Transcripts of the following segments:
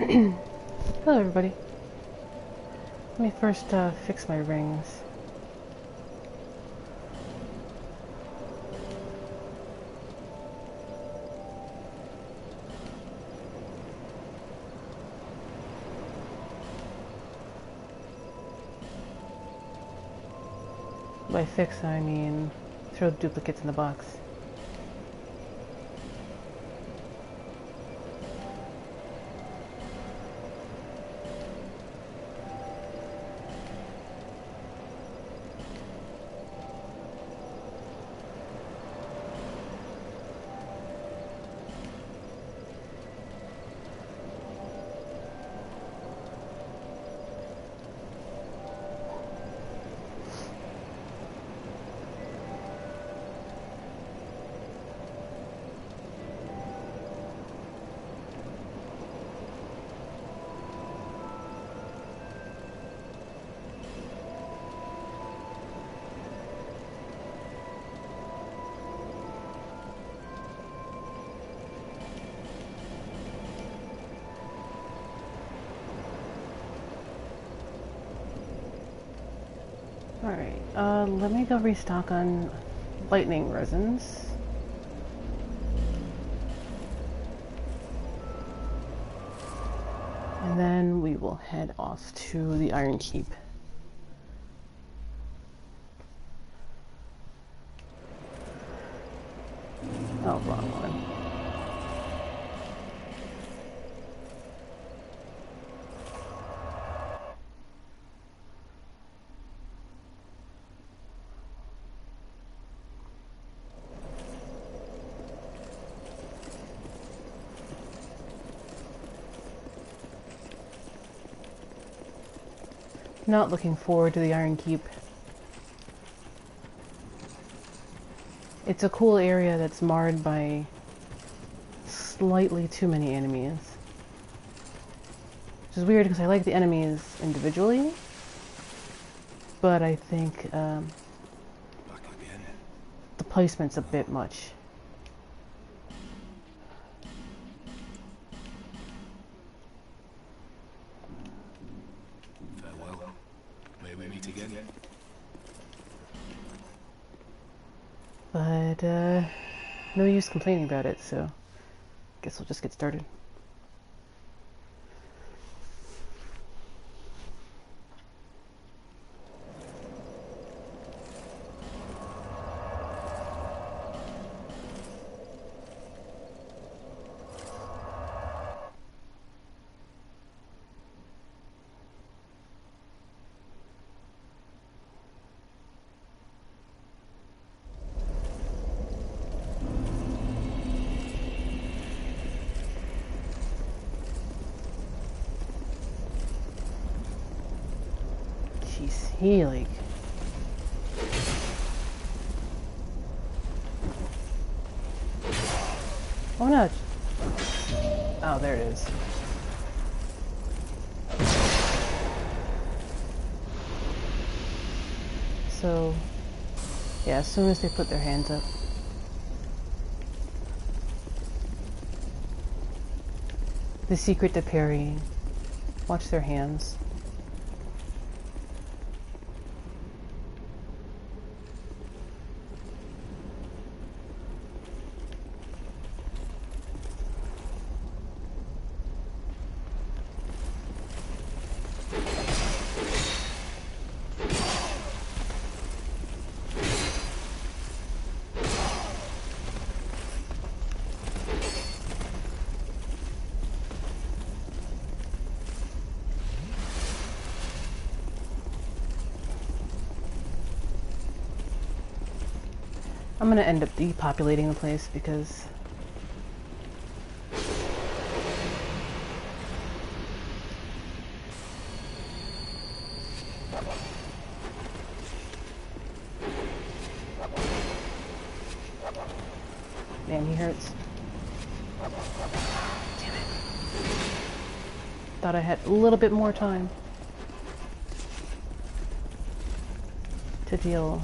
Hello everybody. Let me first fix my rings. By fix I mean throw duplicates in the box. Alright, let me go restock on lightning resins. And then we will head off to the Iron Keep. Oh, wrong one. Not looking forward to the Iron Keep. It's a cool area that's marred by slightly too many enemies. Which is weird because I like the enemies individually, but I think the placement's a bit much. But, no use complaining about it, so guess we'll just get started. Healing. Oh no. Oh, there it is. So, yeah, as soon as they put their hands up. The secret to parrying. Watch their hands. I'm gonna end up depopulating the place because man, he hurts. Damn it. Thought I had a little bit more time to deal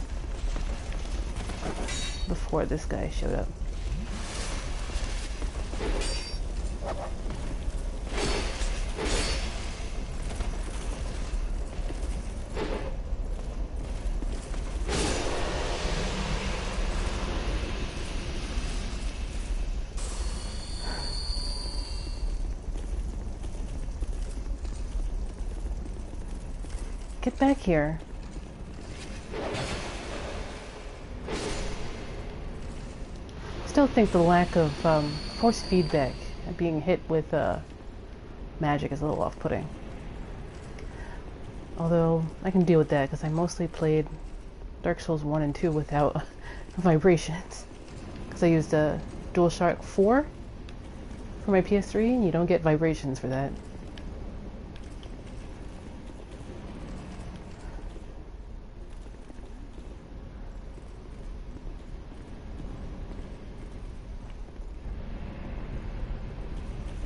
before this guy showed up. Get back here. Still think the lack of force feedback and being hit with magic is a little off-putting. Although I can deal with that because I mostly played Dark Souls 1 and 2 without vibrations. Because I used a DualShock 4 for my PS3 and you don't get vibrations for that.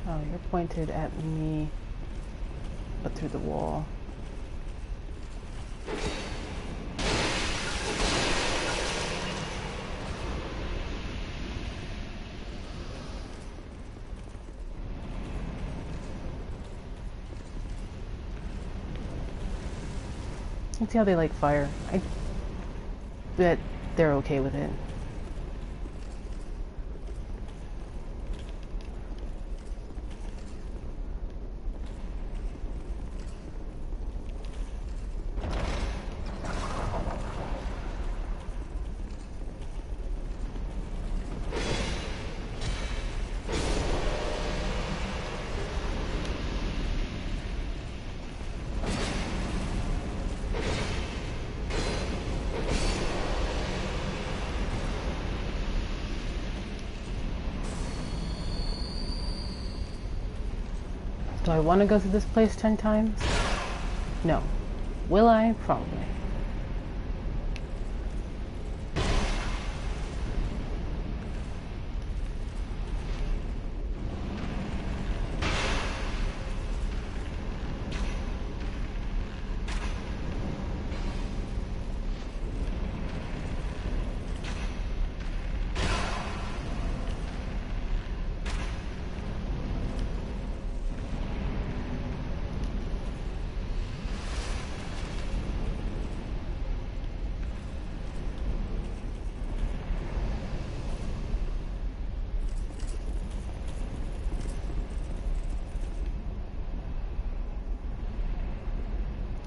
Oh, you're pointed at me, but through the wall. Let's see how they like fire. I bet they're okay with it. Do I want to go through this place 10 times? No. Will I? Probably.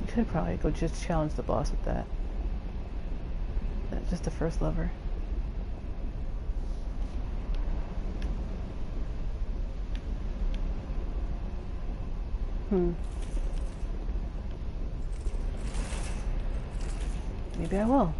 Could probably go just challenge the boss with that. That's just the first lever. Maybe I will.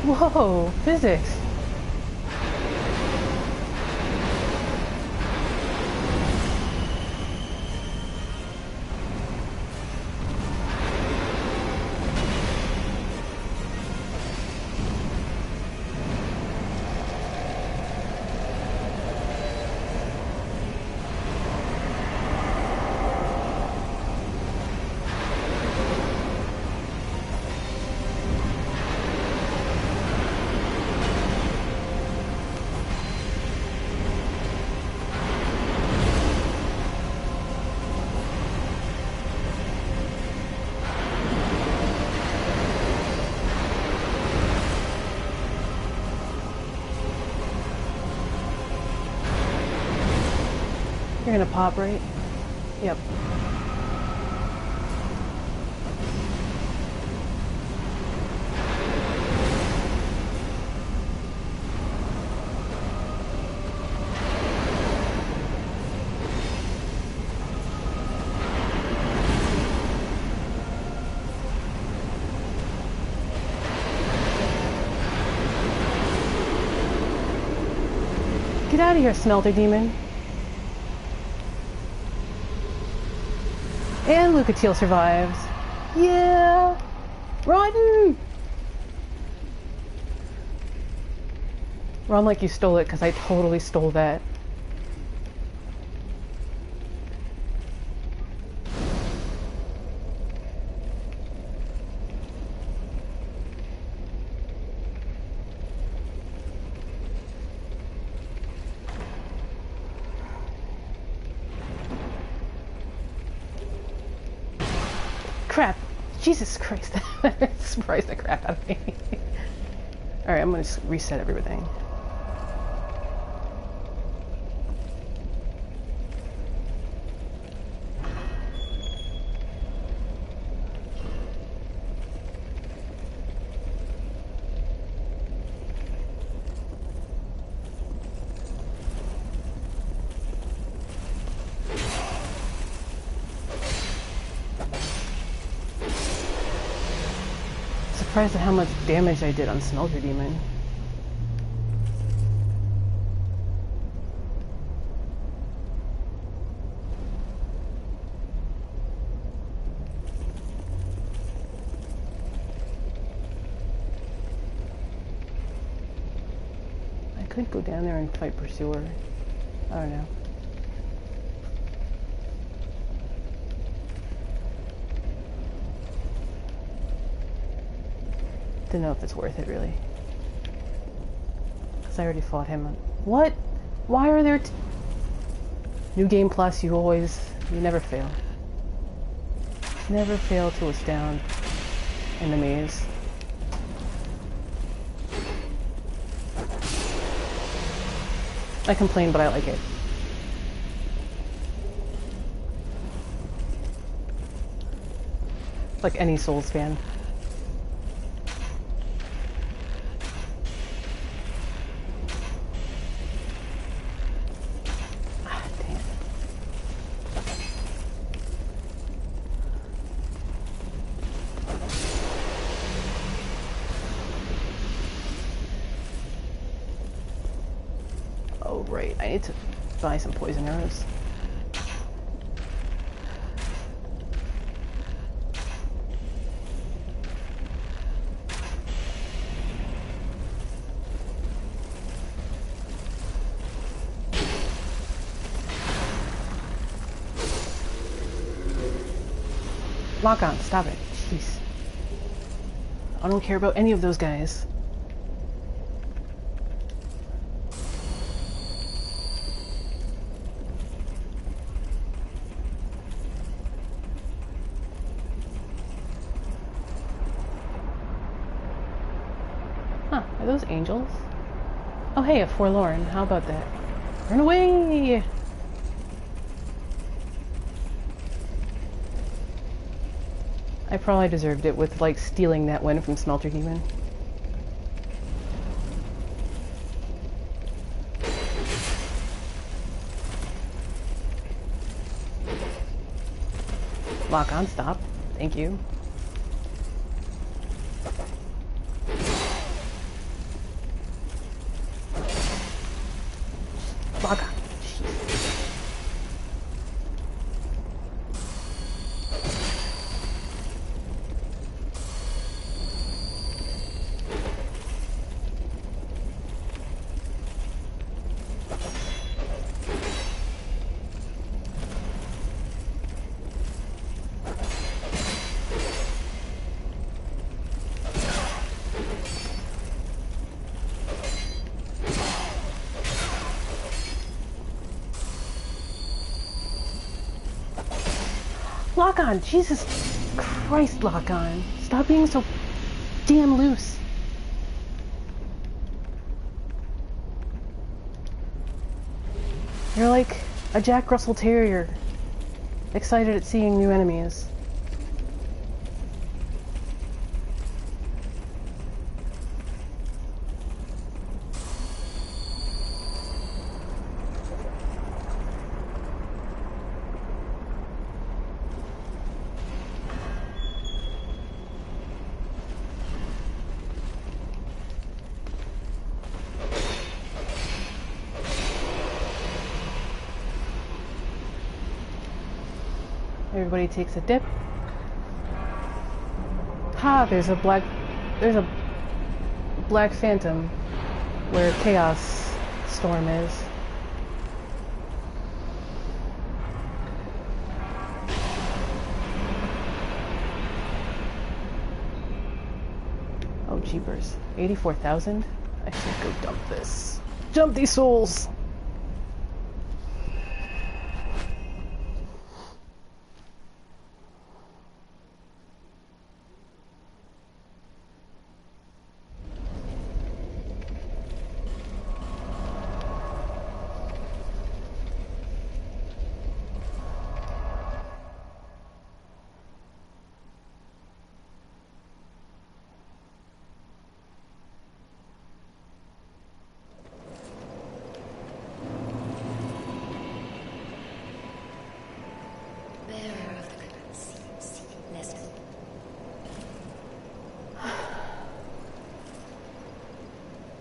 Whoa, physics. You're gonna pop, right? Yep. Get out of here, Smelter Demon. And Lucatiel survives. Yeah! Run! Run like you stole it, because I totally stole that. Crap! Jesus Christ, that surprised the crap out of me. Alright, I'm gonna just reset everything. Surprised at how much damage I did on Smelter Demon. I could go down there and fight Pursuer. I don't know. Don't know if it's worth it, really. Because I already fought him. What? Why are there New Game Plus, you never fail. Never fail to astound enemies. I complain, but I like it. Like any Souls fan. Right, I need to buy some poison arrows. Lock on, stop it. Jeez. I don't care about any of those guys. Are those angels? Oh hey, a Forlorn. How about that? Run away! I probably deserved it with, like, stealing that win from Smelter Demon. Lock on, stop. Thank you. Lock on. Lock on! Jesus Christ, lock on! Stop being so damn loose! You're like a Jack Russell Terrier, excited at seeing new enemies. everybody takes a dip. Ha! There's a black phantom where Chaos Storm is. Oh, jeepers. 84,000? I should go dump this. Jump these souls!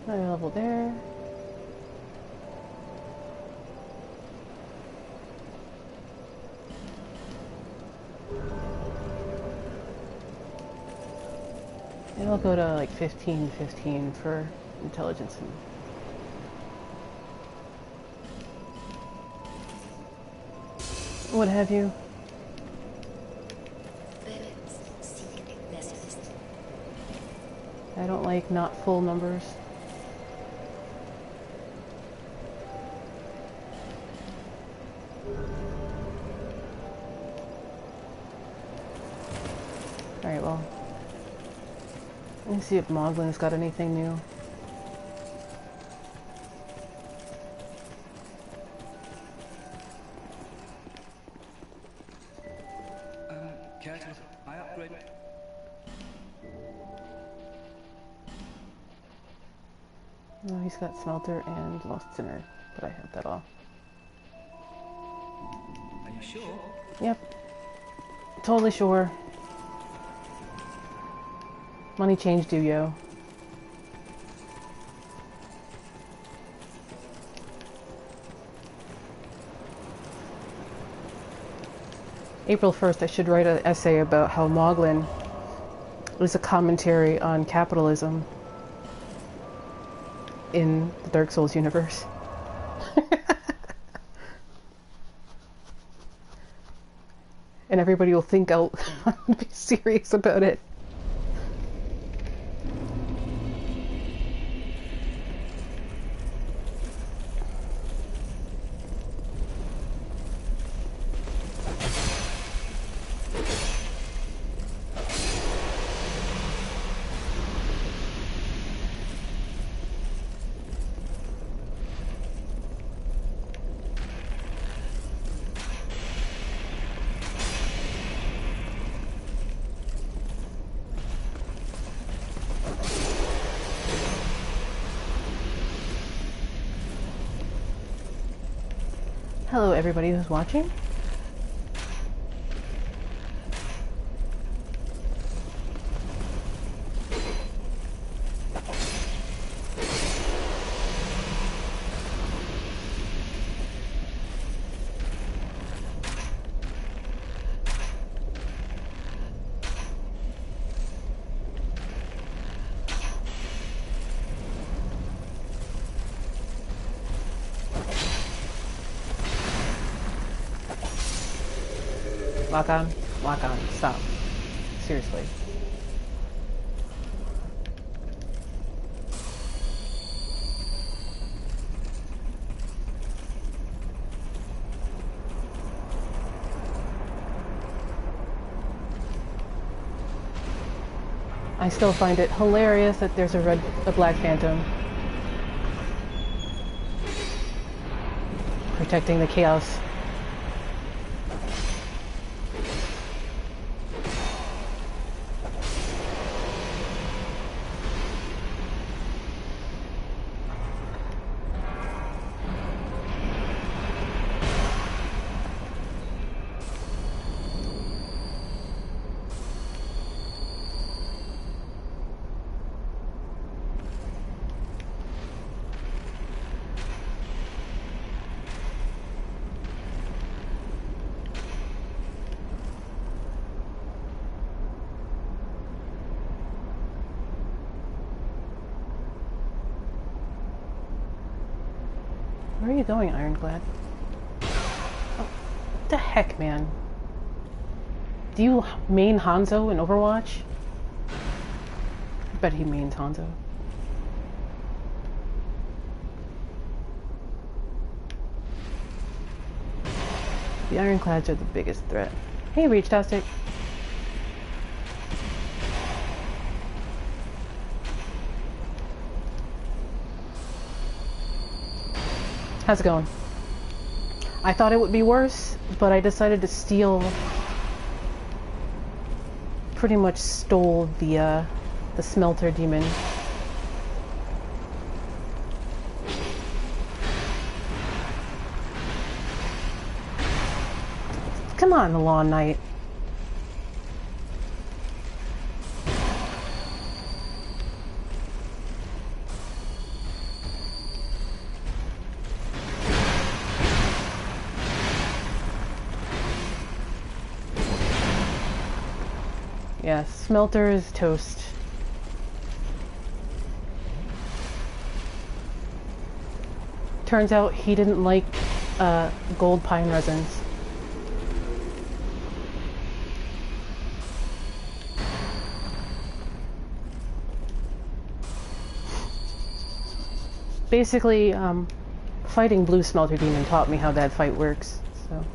Another level there. And I'll go to like 15 for intelligence and what have you. I don't like not full numbers. Alright, well, let me see if Moglin's got anything new. I upgrade. No, he's got Smelter and Lost Sinner, but I have that all. Are you sure? Yep. Totally sure. Money change due, yo. April 1st, I should write an essay about how Moglin is a commentary on capitalism in the Dark Souls universe. And everybody will think I'll be serious about it. Hello everybody who's watching. Lock on, stop. Seriously. I still find it hilarious that there's a black phantom protecting the chaos. Where are you going, Ironclad? Oh, what the heck, man? Do you main Hanzo in Overwatch? I bet he mains Hanzo. The Ironclads are the biggest threat. Hey, Reachtastic. How's it going? I thought it would be worse, but I decided to steal... pretty much stole the Smelter Demon. Come on, the Lawn Knight. Yeah, Smelter is toast. Turns out he didn't like gold pine resins. Basically, fighting Blue Smelter Demon taught me how that fight works, so...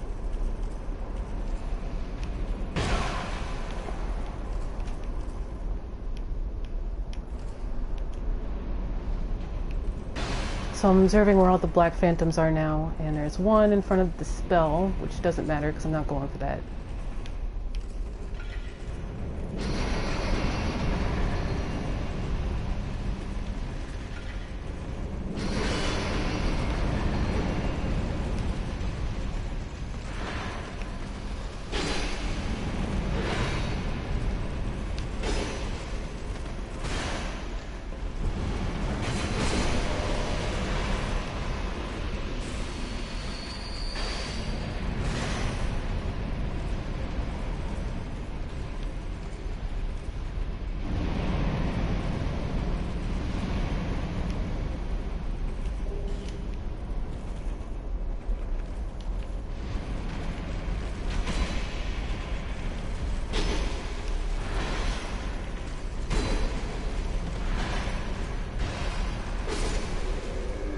So I'm observing where all the Black Phantoms are now, and there's one in front of the spell, which doesn't matter because I'm not going for that.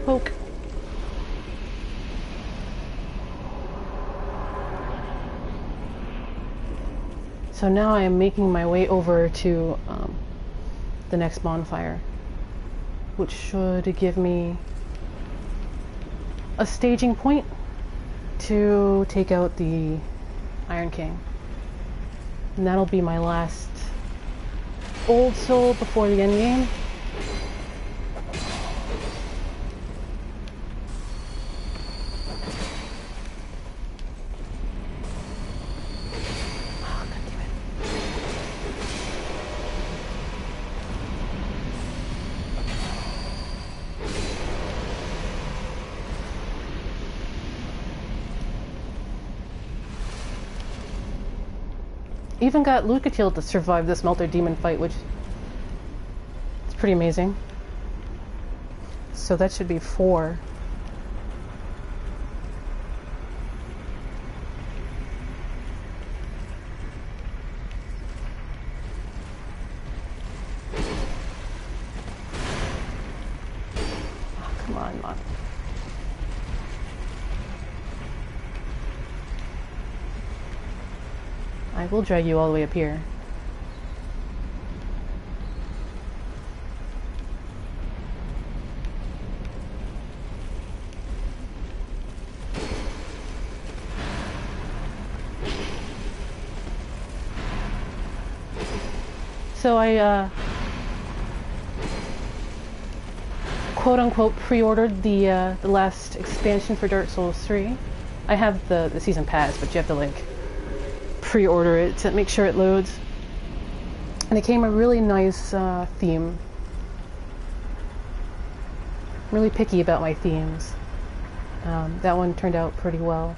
Poke. So now I am making my way over to the next bonfire, which should give me a staging point to take out the Iron King. And that'll be my last old soul before the end game. Even got Lucatil to survive the Smelter Demon fight, which is pretty amazing. So that should be 4. Oh, come on, Mom. I will drag you all the way up here. So I quote-unquote pre-ordered the last expansion for Dark Souls 3. I have the season pass, but you have to like pre-order it to make sure it loads. And it came a really nice theme. I'm really picky about my themes. That one turned out pretty well.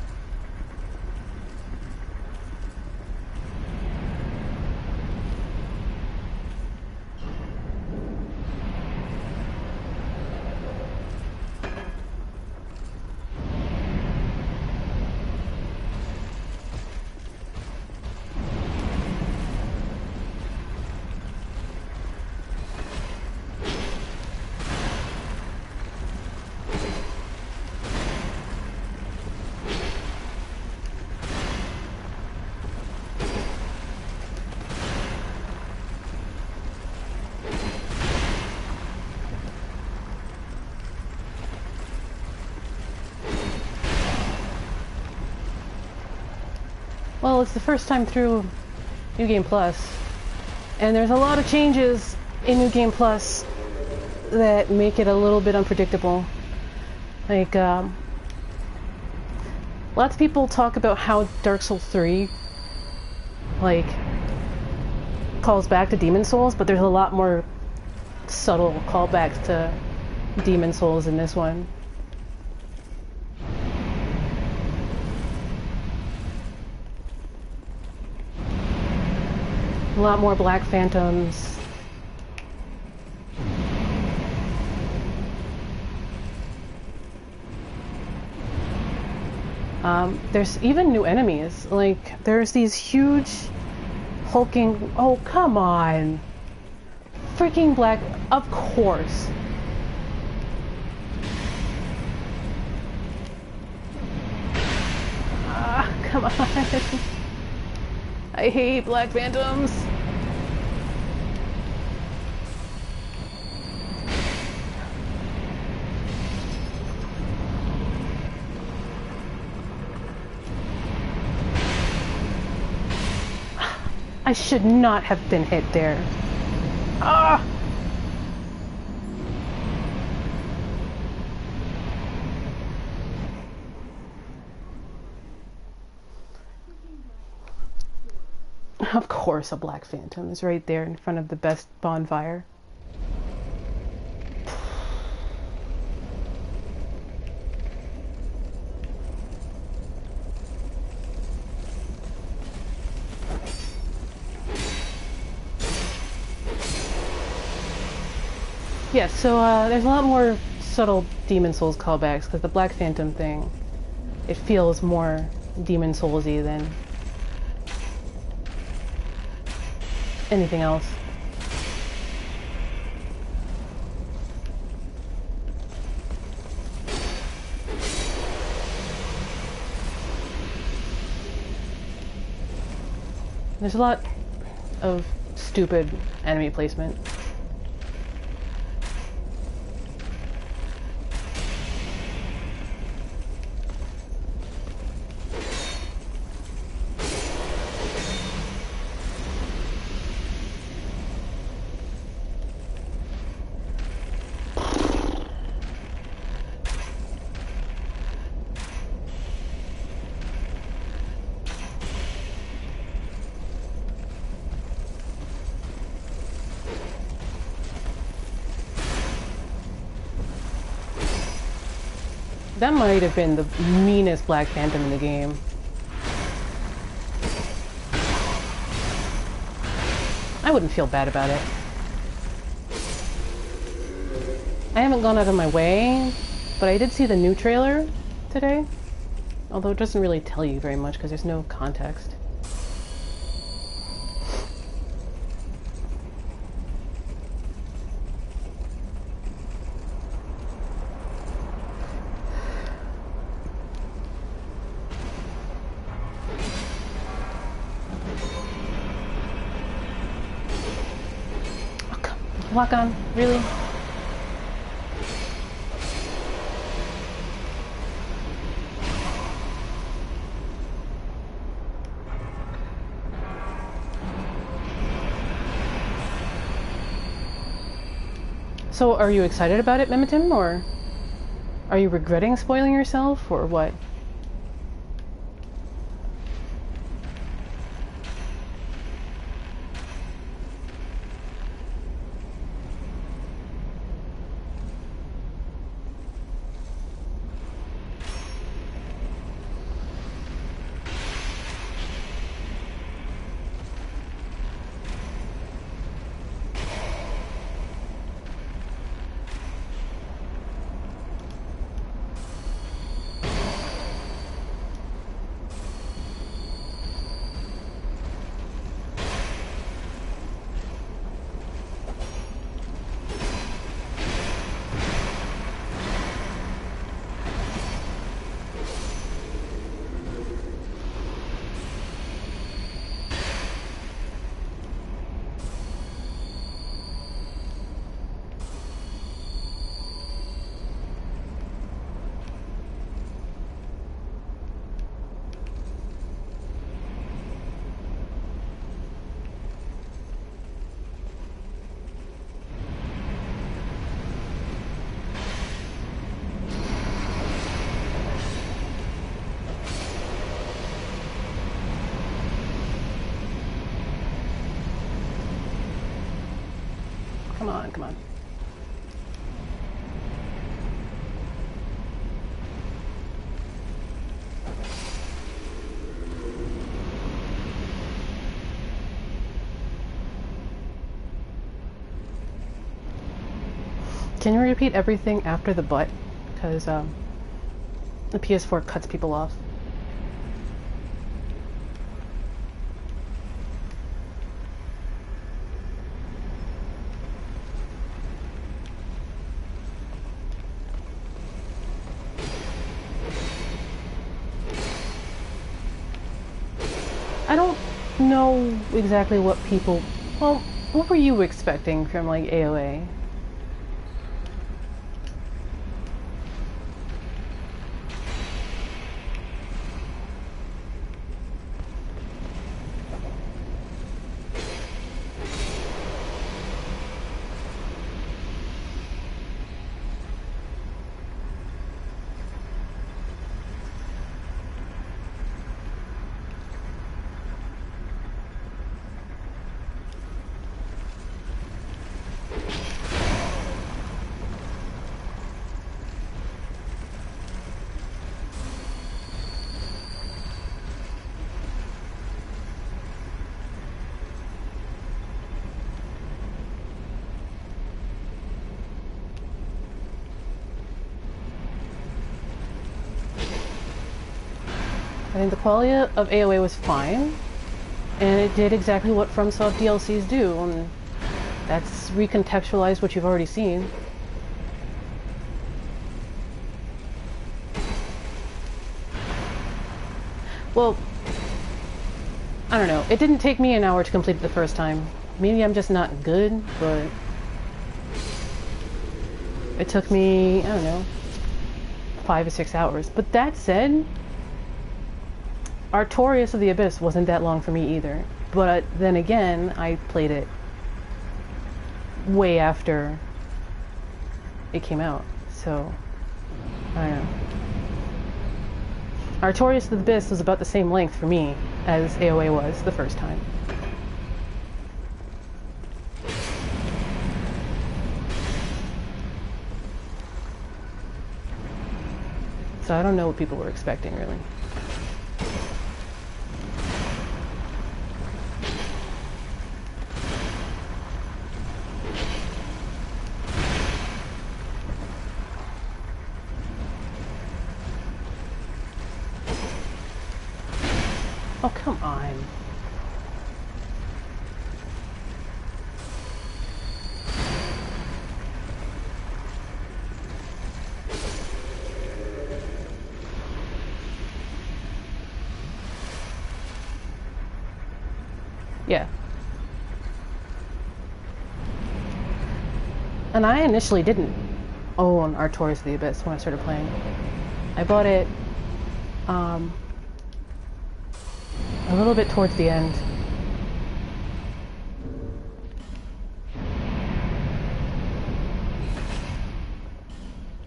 Well, it's the first time through New Game Plus, and there's a lot of changes in New Game Plus that make it a little bit unpredictable. Like, lots of people talk about how Dark Souls 3, like, calls back to Demon Souls, but there's a lot more subtle callbacks to Demon Souls in this one. A lot more Black Phantoms. There's even new enemies. Like, there's these huge, hulking... Oh, come on! Freaking black... Of course. Ah, come on. I hate Black Phantoms. I should not have been hit there. Ah! Of course, a Black Phantom is right there in front of the best bonfire. Yeah, so there's a lot more subtle Demon Souls callbacks, because the Black Phantom thing, it feels more Demon Souls-y than anything else. There's a lot of stupid enemy placement. That might have been the meanest Black Phantom in the game. I wouldn't feel bad about it. I haven't gone out of my way, but I did see the new trailer today. Although it doesn't really tell you very much because there's no context. Lock on, really? So, are you excited about it, Mimitim, or are you regretting spoiling yourself, or what? Come on, come on. Can you repeat everything after the butt? Because the PS4 cuts people off. I don't know exactly what people... Well, what were you expecting from, like, AOA? I think the quality of AOA was fine, and it did exactly what FromSoft DLCs do, and that's recontextualize what you've already seen. Well, I don't know. It didn't take me an hour to complete it the first time. Maybe I'm just not good, but it took me, I don't know, 5 or 6 hours. But that said, Artorias of the Abyss wasn't that long for me either. But then again, I played it way after it came out. So, I don't know. Artorias of the Abyss was about the same length for me as AOA was the first time. So I don't know what people were expecting, really. Oh, come on. Yeah. And I initially didn't own Artorias of the Abyss when I started playing. I bought it, a little bit towards the end.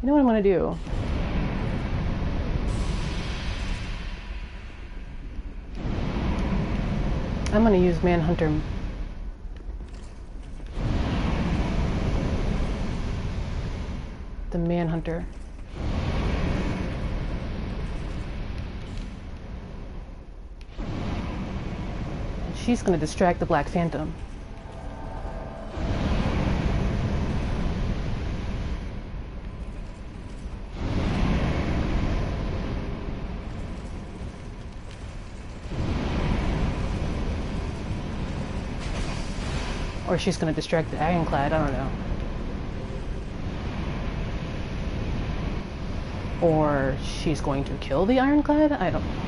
You know what I'm gonna do? I'm gonna use Manhunter. The Manhunter. She's going to distract the Black Phantom. Or she's going to distract the Ironclad, I don't know. Or she's going to kill the Ironclad? I don't know.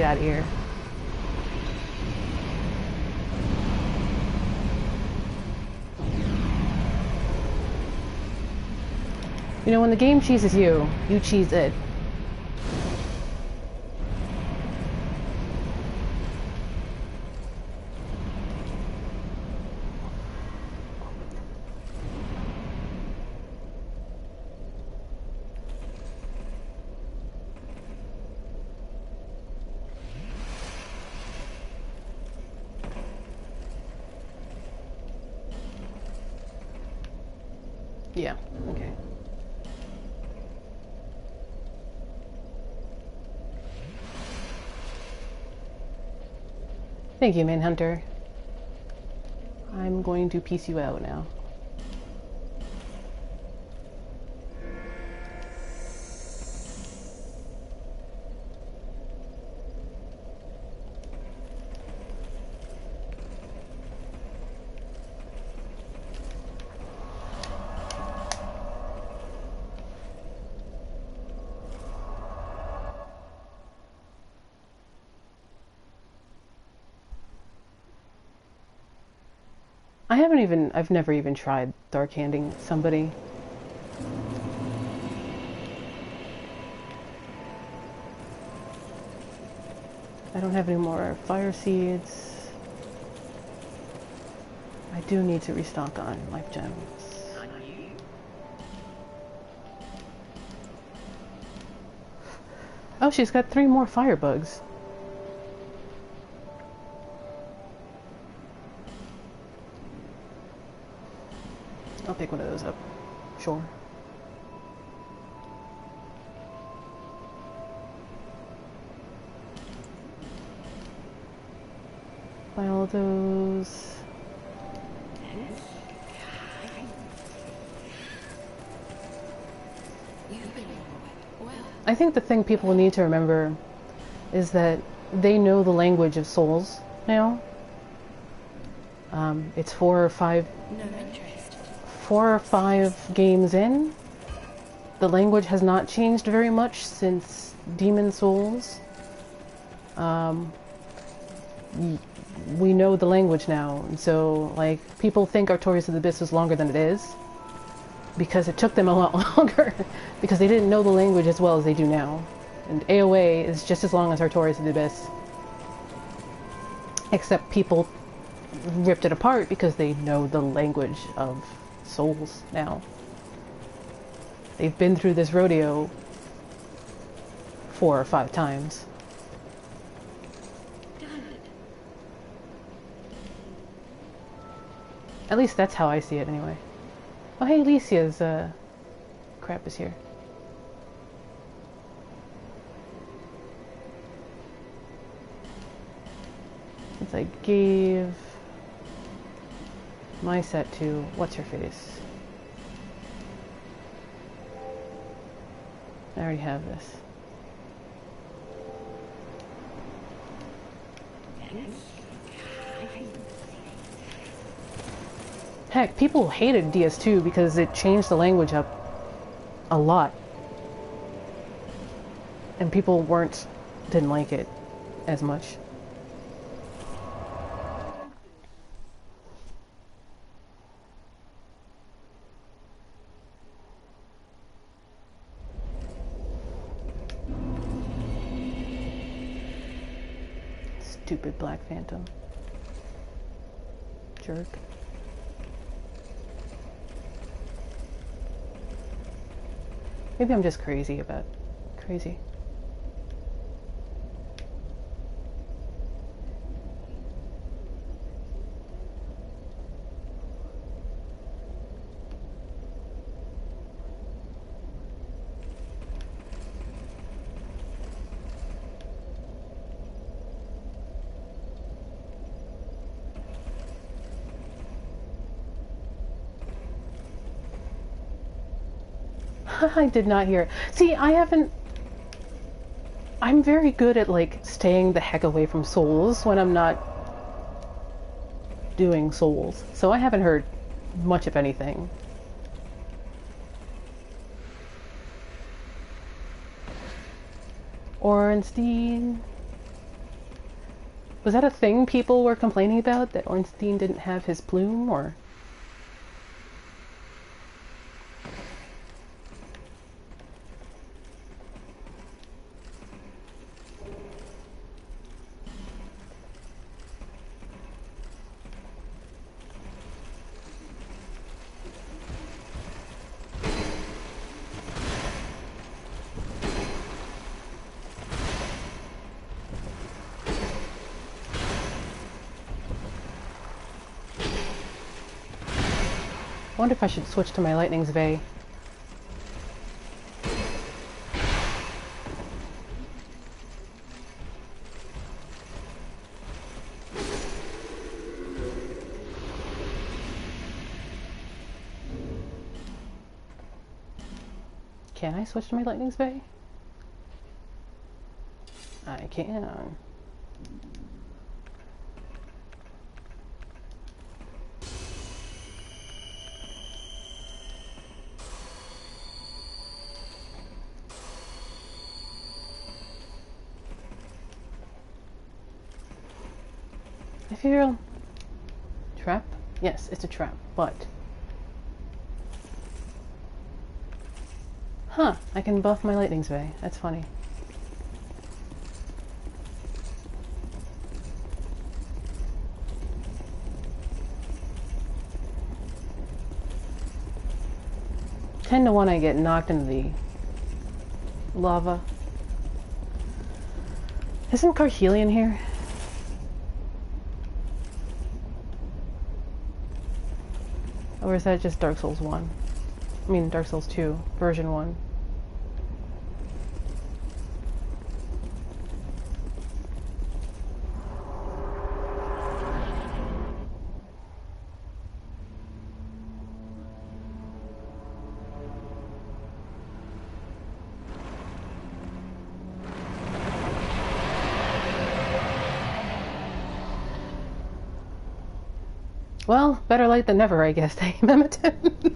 Get out of here. You know, when the game cheeses you, you cheese it. Yeah, okay. Thank you, Manhunter. I'm going to piece you out now. I've never even tried dark handing somebody. I don't have any more fire seeds. I do need to restock on life gems. Oh, she's got 3 more firebugs. I'll pick one of those up. Sure. Buy all of those. I think the thing people need to remember is that they know the language of souls now. It's 4 or 5 games in. The language has not changed very much since Demon Souls. We know the language now, and so like people think Artorias of the Abyss was longer than it is because it took them a lot longer because they didn't know the language as well as they do now. And AOA is just as long as Artorias of the Abyss, except people ripped it apart because they know the language of souls now. They've been through this rodeo 4 or 5 times. At least that's how I see it anyway. Oh hey, Alicia's crap is here. Since I gave my set to what's her face? I already have this. Heck, people hated DS2 because it changed the language up a lot. And people didn't like it as much. Stupid Black Phantom. Jerk. Maybe I'm just crazy. I did not hear it. See, I'm very good at like staying the heck away from souls when I'm not doing souls. So I haven't heard much of anything. Ornstein. Was that a thing people were complaining about, that Ornstein didn't have his plume, or? I wonder if I should switch to my Lightning's Vey. Can I switch to my Lightning's Vey? I can. Ethereal trap? Yes, it's a trap, but... Huh, I can buff my Lightning's Vey. That's funny. Tend to want to get knocked into the lava. Isn't Carhelion here? Or is that just Dark Souls 1? I mean, Dark Souls 2, version 1. Well, better late than never, I guess, hey, Mimiton.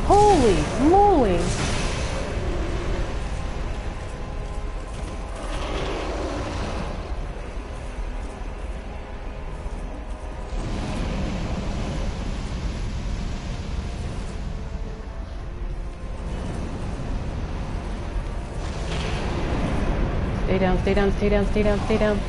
Holy moly! Stay down, stay down, stay down, stay down, stay down.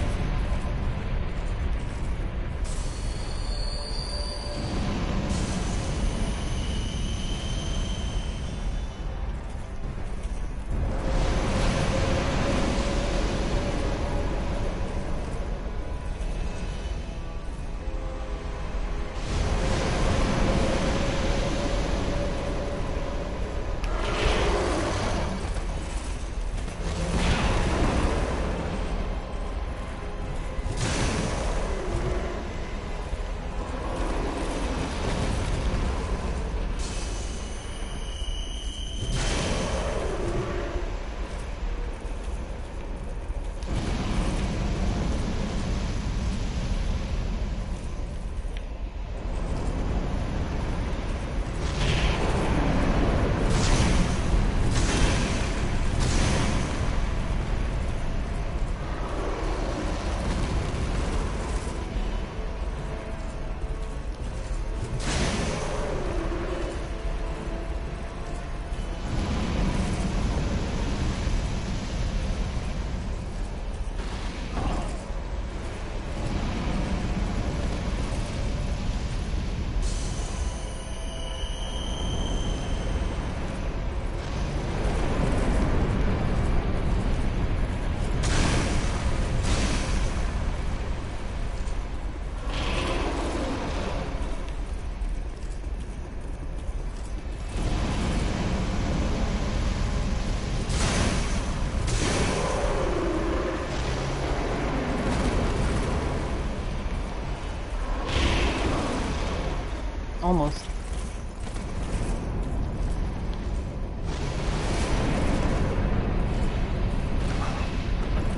Almost.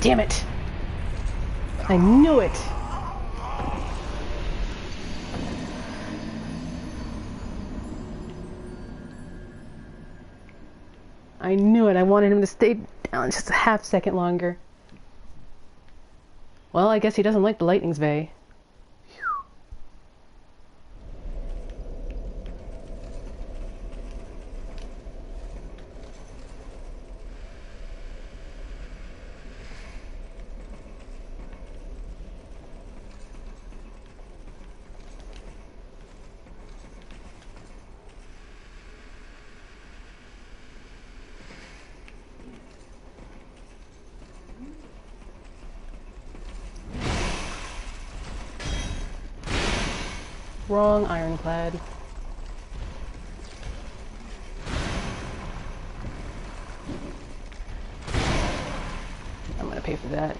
Damn it! I knew it! I knew it. I wanted him to stay down just a half second longer. Well, I guess he doesn't like the lightning's vey. Wrong ironclad. I'm gonna pay for that.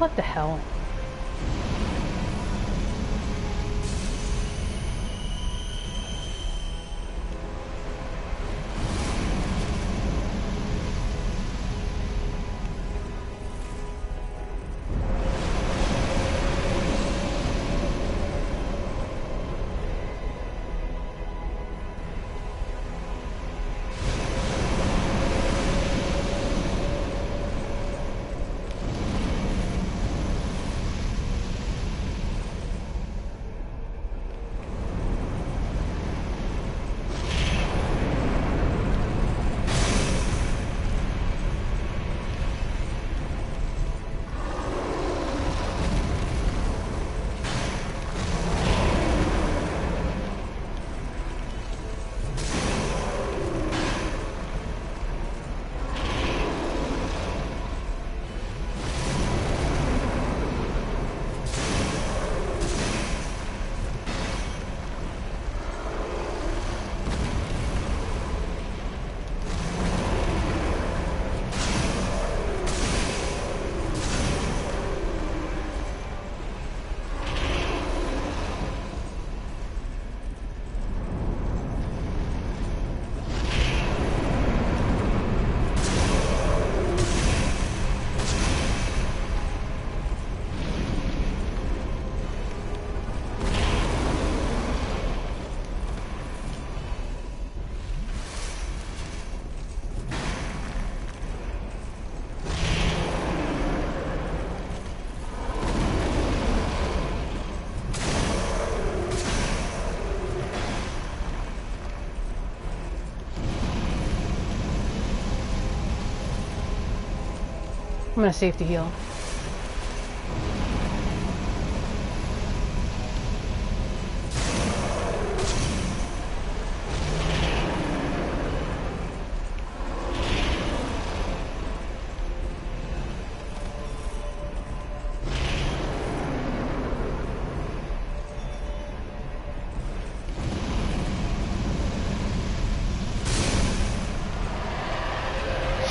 What the hell? I'm gonna safety heal.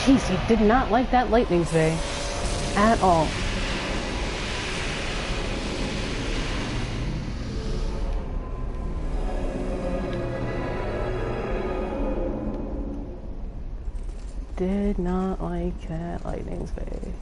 Jeez, he did not like that lightning today. At all. Did not like that lightning spray.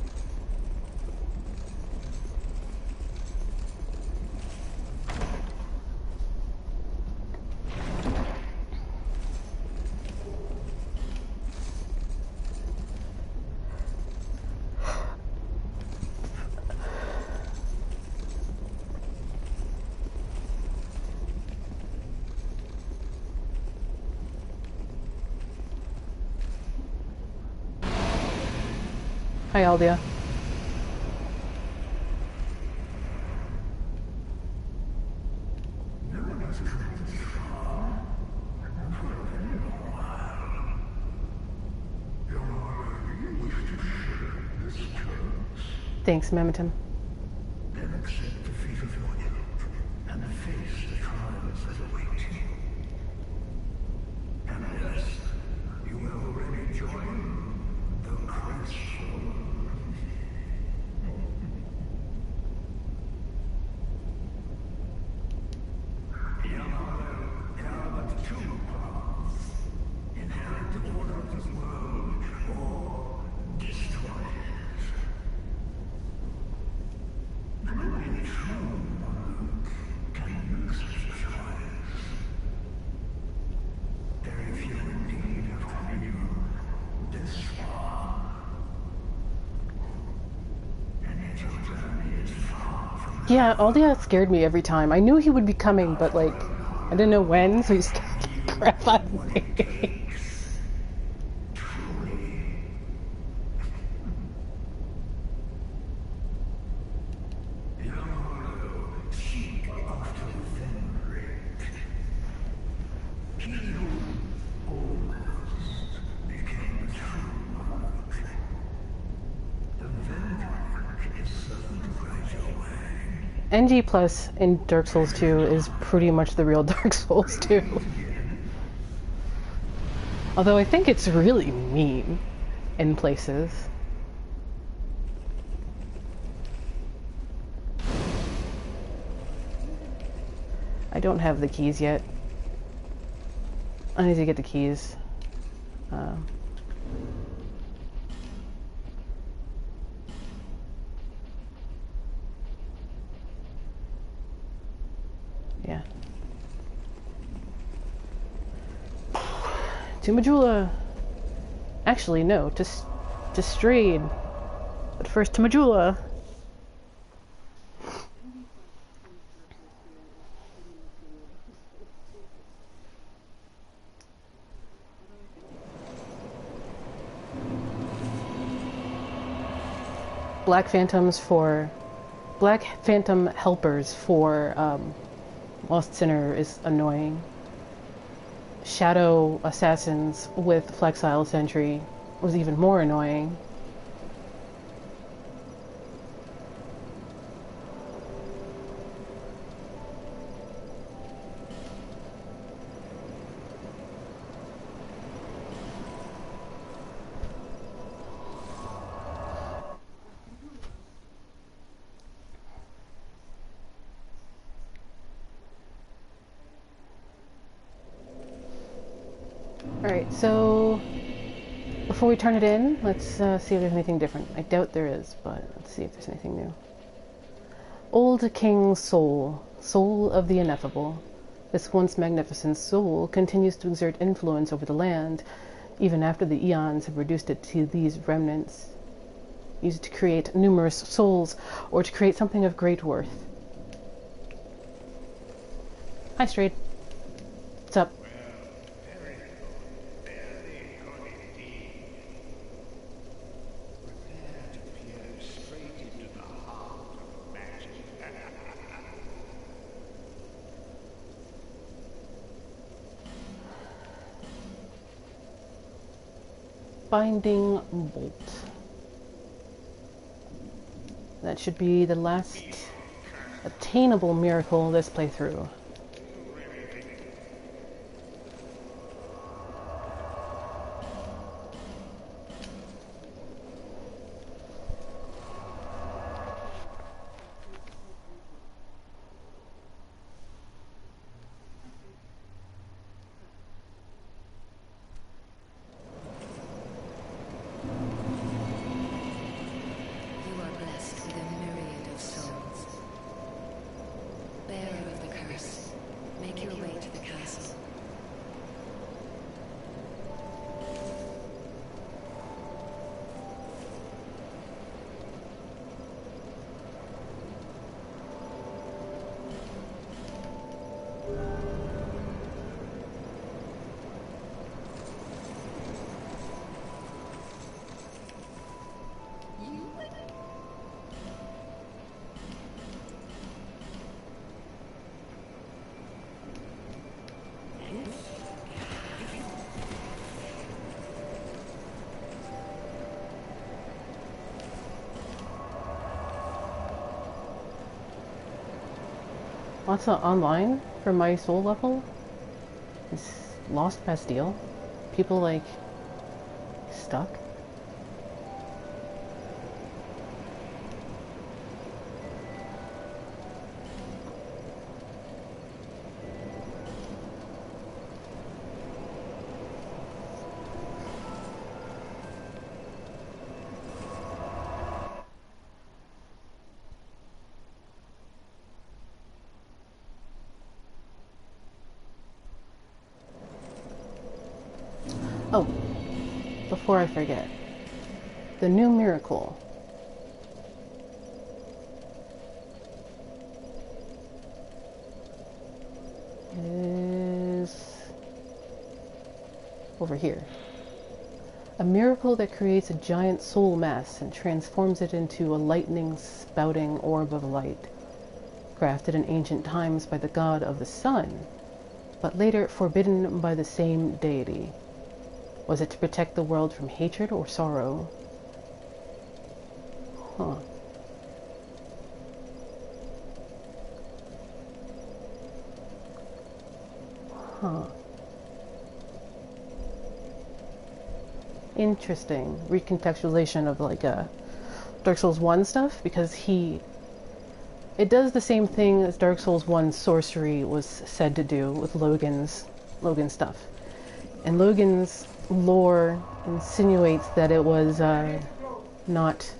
Hi, Aldia. Thanks, Mamatum. Yeah, Aldia scared me every time. I knew he would be coming, but like, I didn't know when, so he scared the crap out of me. NG Plus in Dark Souls 2 is pretty much the real Dark Souls 2. Although I think it's really mean in places. I don't have the keys yet. I need to get the keys. Yeah. To Majula. Actually, no, to Strayed. But first to Majula. Black Phantom helpers for Lost Sinner is annoying. Shadow assassins with Flexile Sentry was even more annoying. Alright, so before we turn it in, let's see if there's anything different. I doubt there is, but let's see if there's anything new. Old King's Soul, Soul of the Ineffable. This once magnificent soul continues to exert influence over the land, even after the eons have reduced it to these remnants. Used to create numerous souls, or to create something of great worth. Hi, Strayed. What's up? Binding Bolt. That should be the last attainable miracle this playthrough. What's online for my soul level? Is Lost Bastille. People like stuck. Oh, before I forget, the new miracle is over here. A miracle that creates a giant soul mass and transforms it into a lightning spouting orb of light, crafted in ancient times by the god of the sun, but later forbidden by the same deity. Was it to protect the world from hatred or sorrow? Huh. Huh. Interesting recontextualization of like Dark Souls 1 stuff, because it does the same thing as Dark Souls 1 sorcery was said to do with Logan's stuff. And Logan's lore insinuates that it was not.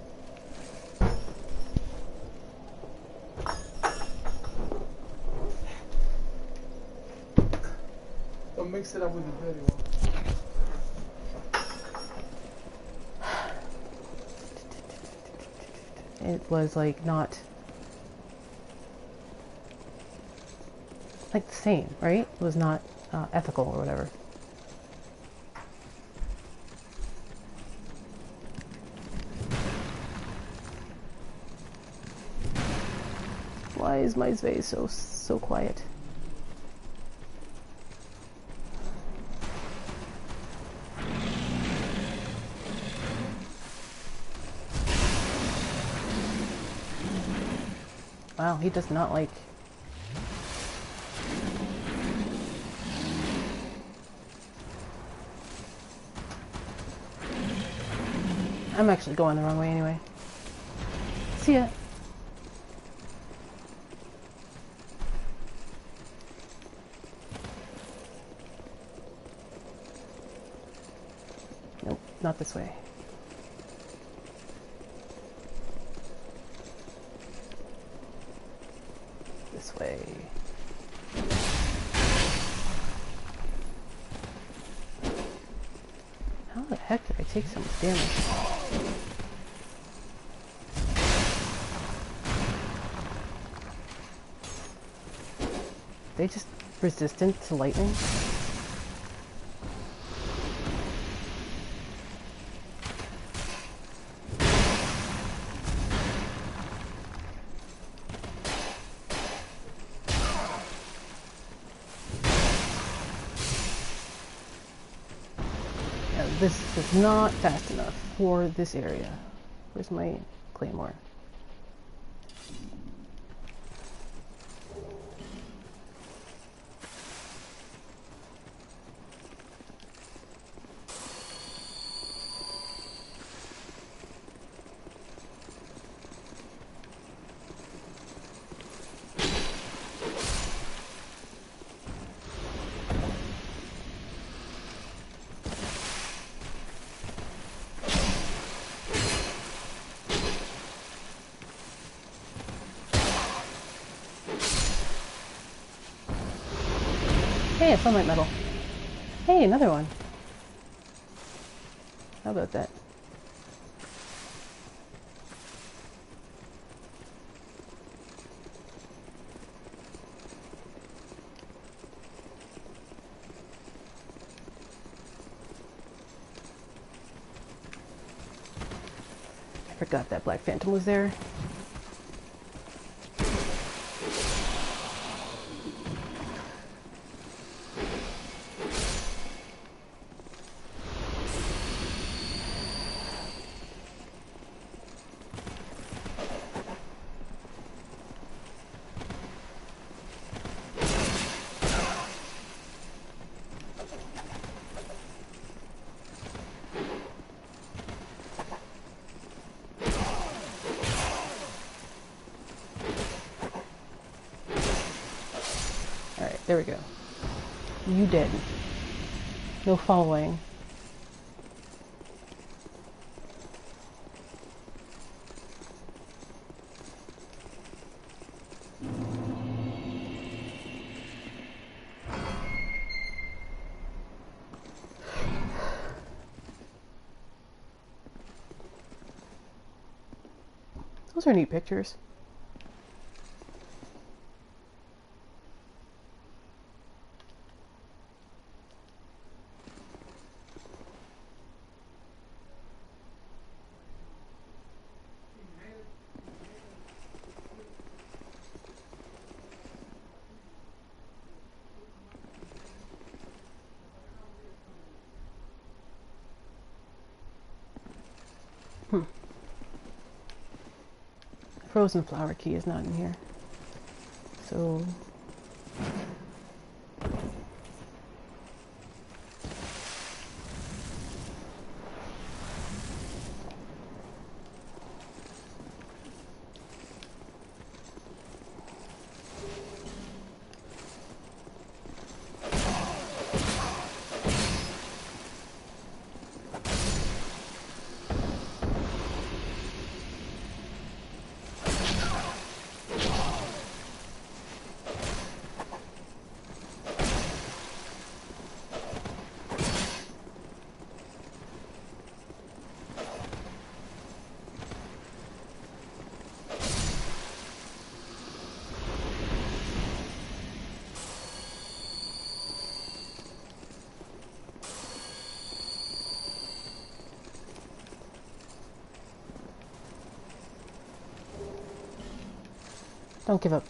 Don't mix it up with the dirty one. It was like not like the same, right? It was not ethical or whatever. Why is my Sve so quiet? Wow, he does not like. I'm actually going the wrong way anyway. See ya. Nope, not this way. This way. How the heck did I take so much damage? They just resistant to lightning? this is not fast enough for this area. Where's my claymore? Hey, a sunlight metal. Hey, another one. How about that? I forgot that Black Phantom was there. There we go. You dead. No following. Those are neat pictures. Frozen flower key is not in here. So don't give up,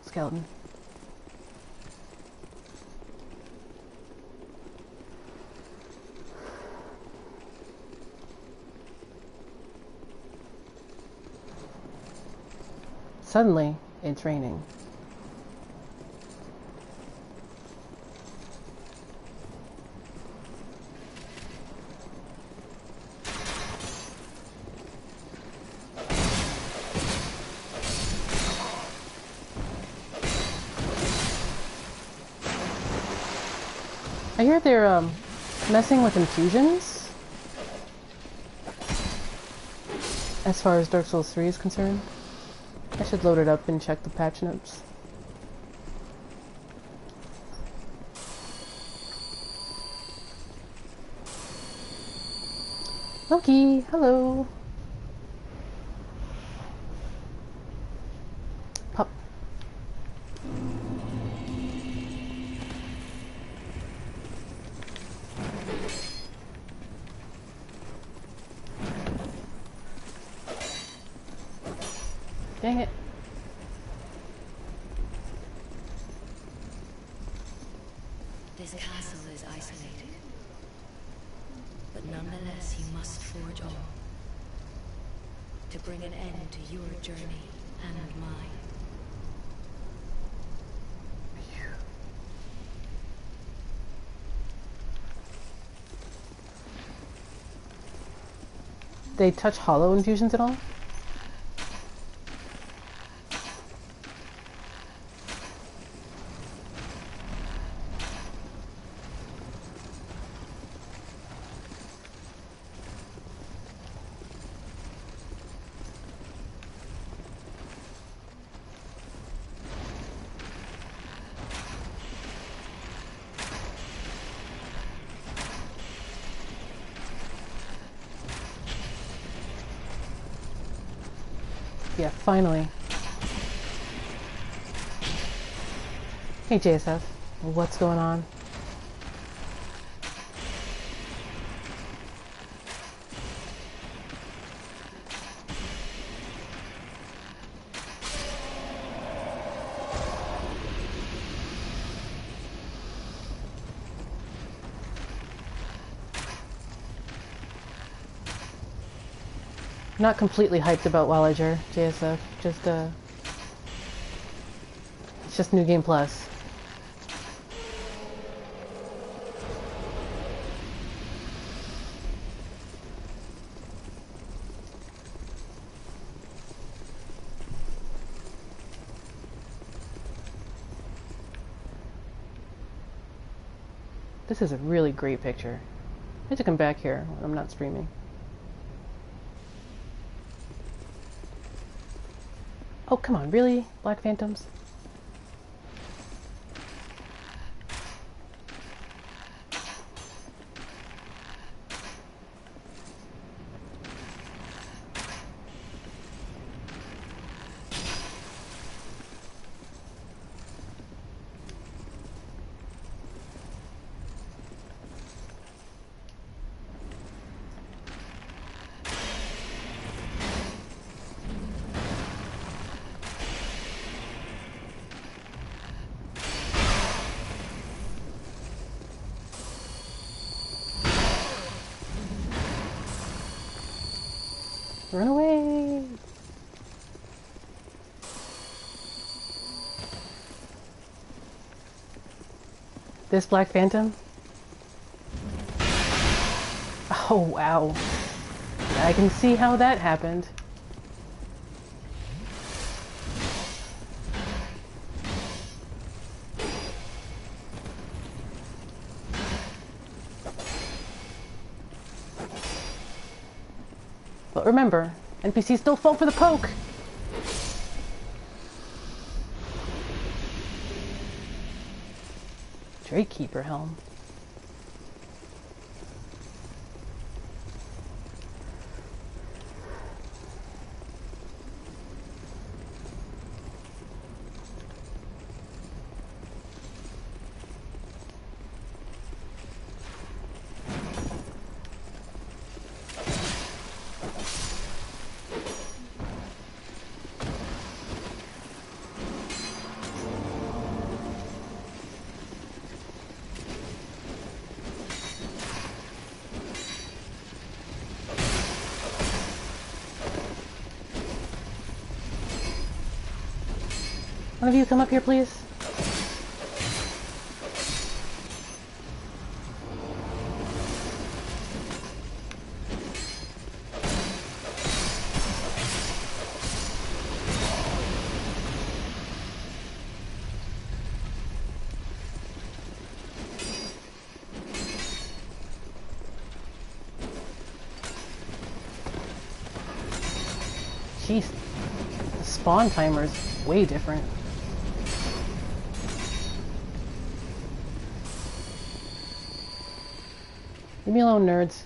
skeleton. Suddenly, it's raining. I hear they're messing with infusions as far as Dark Souls 3 is concerned. I should load it up and check the patch notes. Loki, hello. Pup. Dang it. This castle is isolated. But nonetheless, you must forge on to bring an end to your journey and mine. They touch hollow infusions at all? Yeah, finally. Hey JSF, what's going on? Not completely hyped about Wellager, JSF. It's just New Game Plus. This is a really great picture. I have to come back here when I'm not streaming. Oh, come on, really? Black Phantoms? Run away! This Black Phantom? Oh, wow. I can see how that happened. But remember, NPCs still fall for the poke! Drake Keeper Helm. One of you come up here, please. Jeez, the spawn timer is way different. Leave me alone, nerds.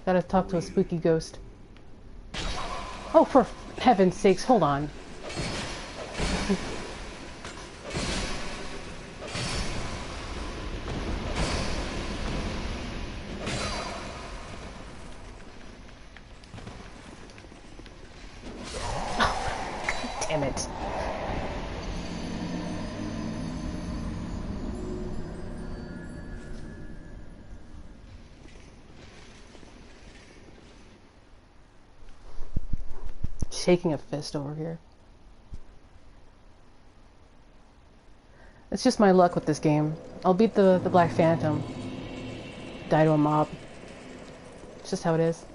Gotta talk to a spooky ghost. Oh, for heaven's sakes, hold on. Damn it. shaking a fist over here. It's just my luck with this game. I'll beat the Black Phantom. Die to a mob. It's just how it is.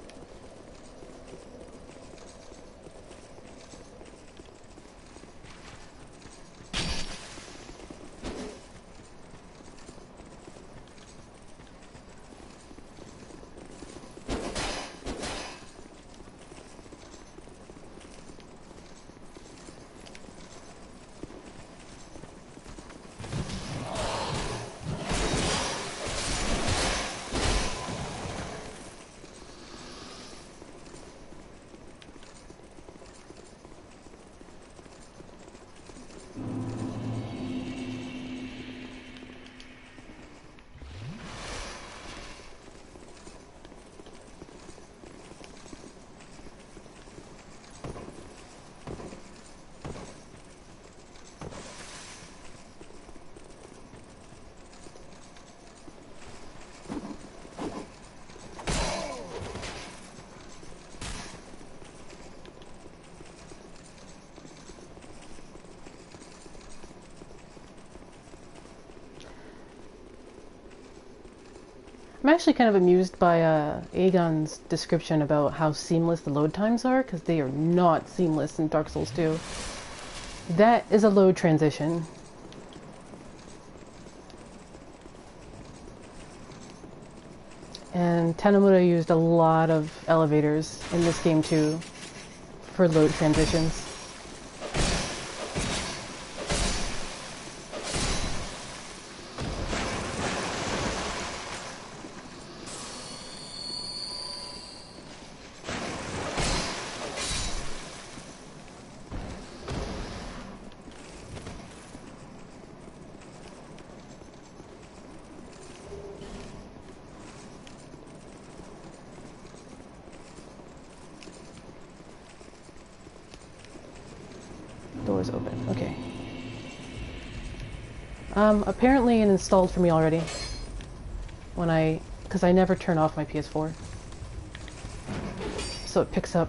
I'm actually kind of amused by Aegon's description about how seamless the load times are, because they are not seamless in Dark Souls 2. That is a load transition. And Tanemura used a lot of elevators in this game too for load transitions. Doors open. Okay. Apparently it installed for me already. Because I never turn off my PS4. So it picks up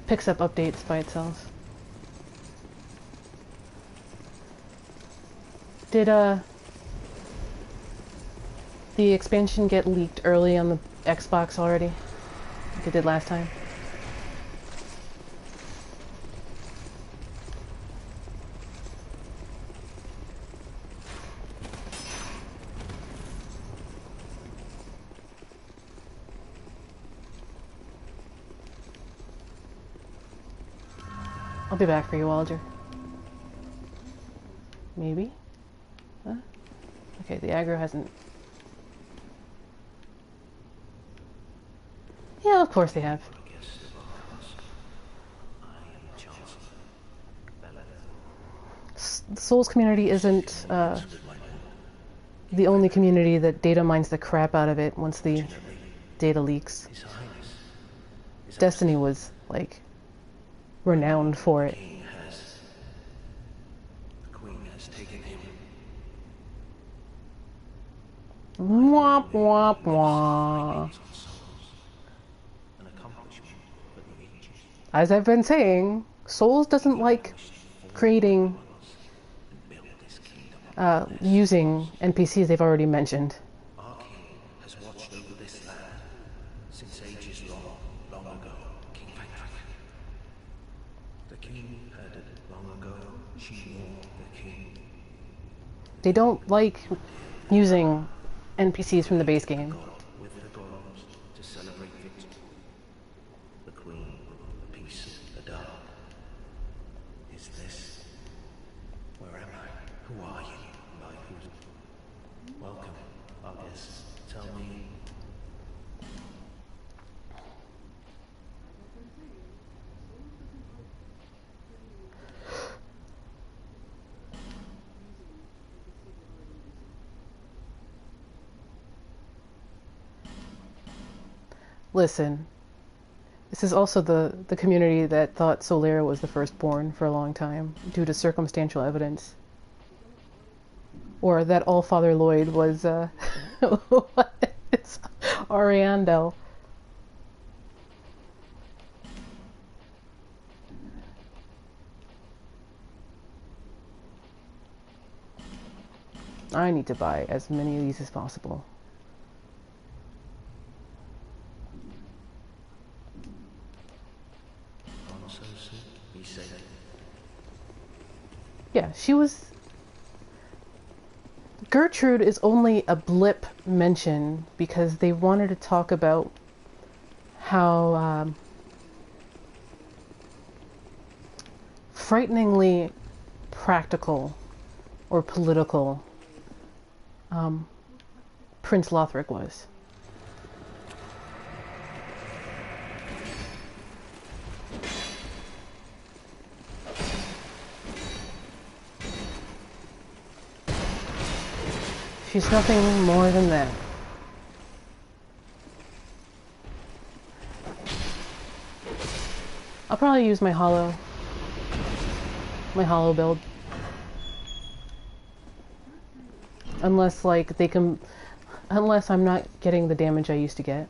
updates by itself. Did the expansion get leaked early on the Xbox already? Like it did last time? I'll be back for you, Wellager. Maybe? Huh? Okay, the aggro hasn't... Yeah, of course they have. The Souls community isn't the only community that data mines the crap out of it once the data leaks. Destiny was, like, renowned for it. The Queen has taken him. Womp womp womp. An accomplishment for the ages. As I've been saying, Souls doesn't like creating, using NPCs they've already mentioned. Our king has watched over this land since ages long ago. King Drangleic. The king heard it long ago. She warned the king. They don't like using NPCs from the base game. God with the gods to celebrate victory. The queen, the peace, the dark. Is this? Where am I? Who are you? By who? Welcome, our guests. Tell me. Listen, this is also the community that thought Solera was the firstborn for a long time, due to circumstantial evidence. Or that Allfather Lloyd was, it's Ariandel. I need to buy as many of these as possible. Yeah, she was... Gertrude is only a blip mention because they wanted to talk about how frighteningly practical or political Prince Lothric was. She's nothing more than that. I'll probably use my hollow build. Unless like they can, unless I'm not getting the damage I used to get.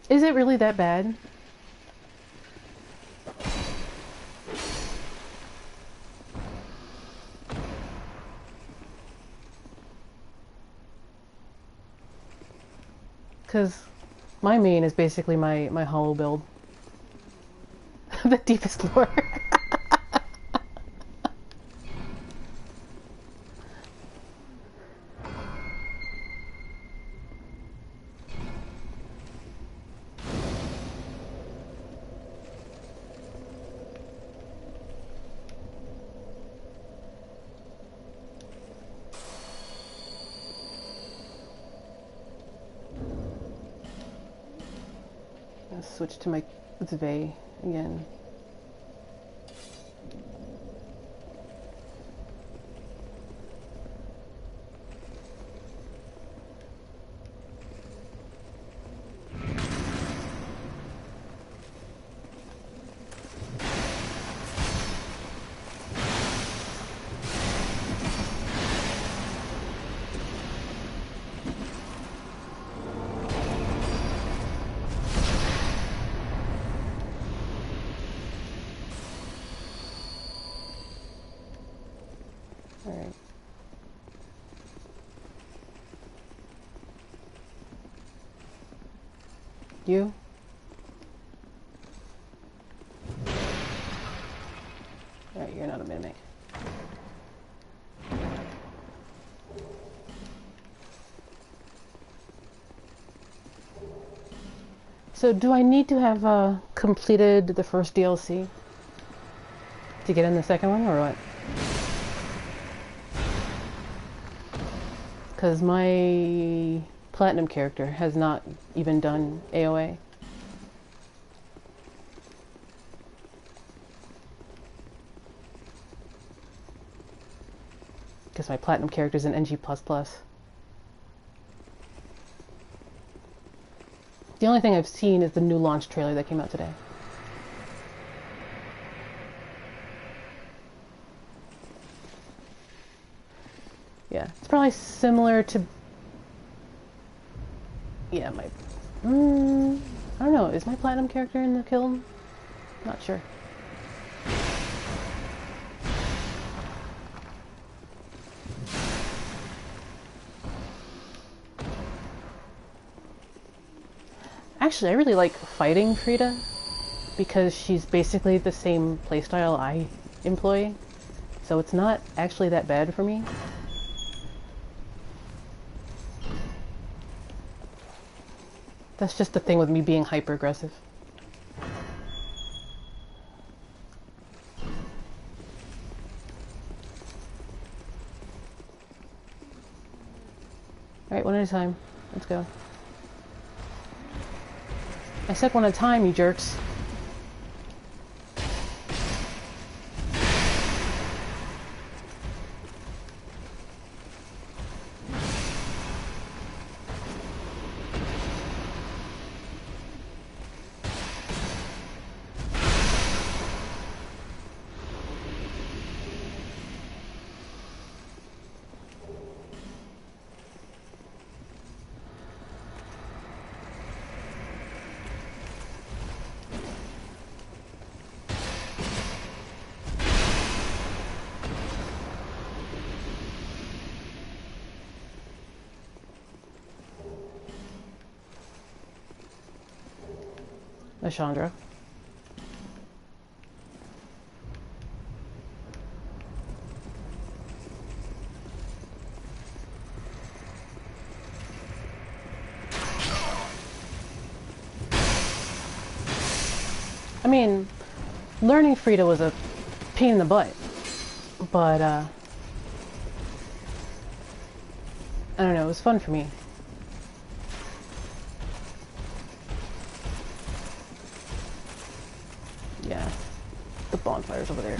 Is it really that bad? Because my main is basically my hollow build. The deepest lore. Switch to my Zvei again. Alright. You? Alright, you're not a mimic. So do I need to have completed the first DLC to get in the second one, or what? Because my platinum character has not even done AOA. Because my platinum character is an NG++. The only thing I've seen is the new launch trailer that came out today. Yeah, it's probably similar to... Yeah, my... I don't know, is my platinum character in the guild? Not sure. Actually, I really like fighting Frida because she's basically the same playstyle I employ, so it's not actually that bad for me. That's just the thing with me being hyper aggressive. Alright, one at a time. Let's go. I said one at a time, you jerks. Nashandra. I mean, learning Frida was a pain in the butt, but I don't know, it was fun for me. Yeah, the bonfire's over there.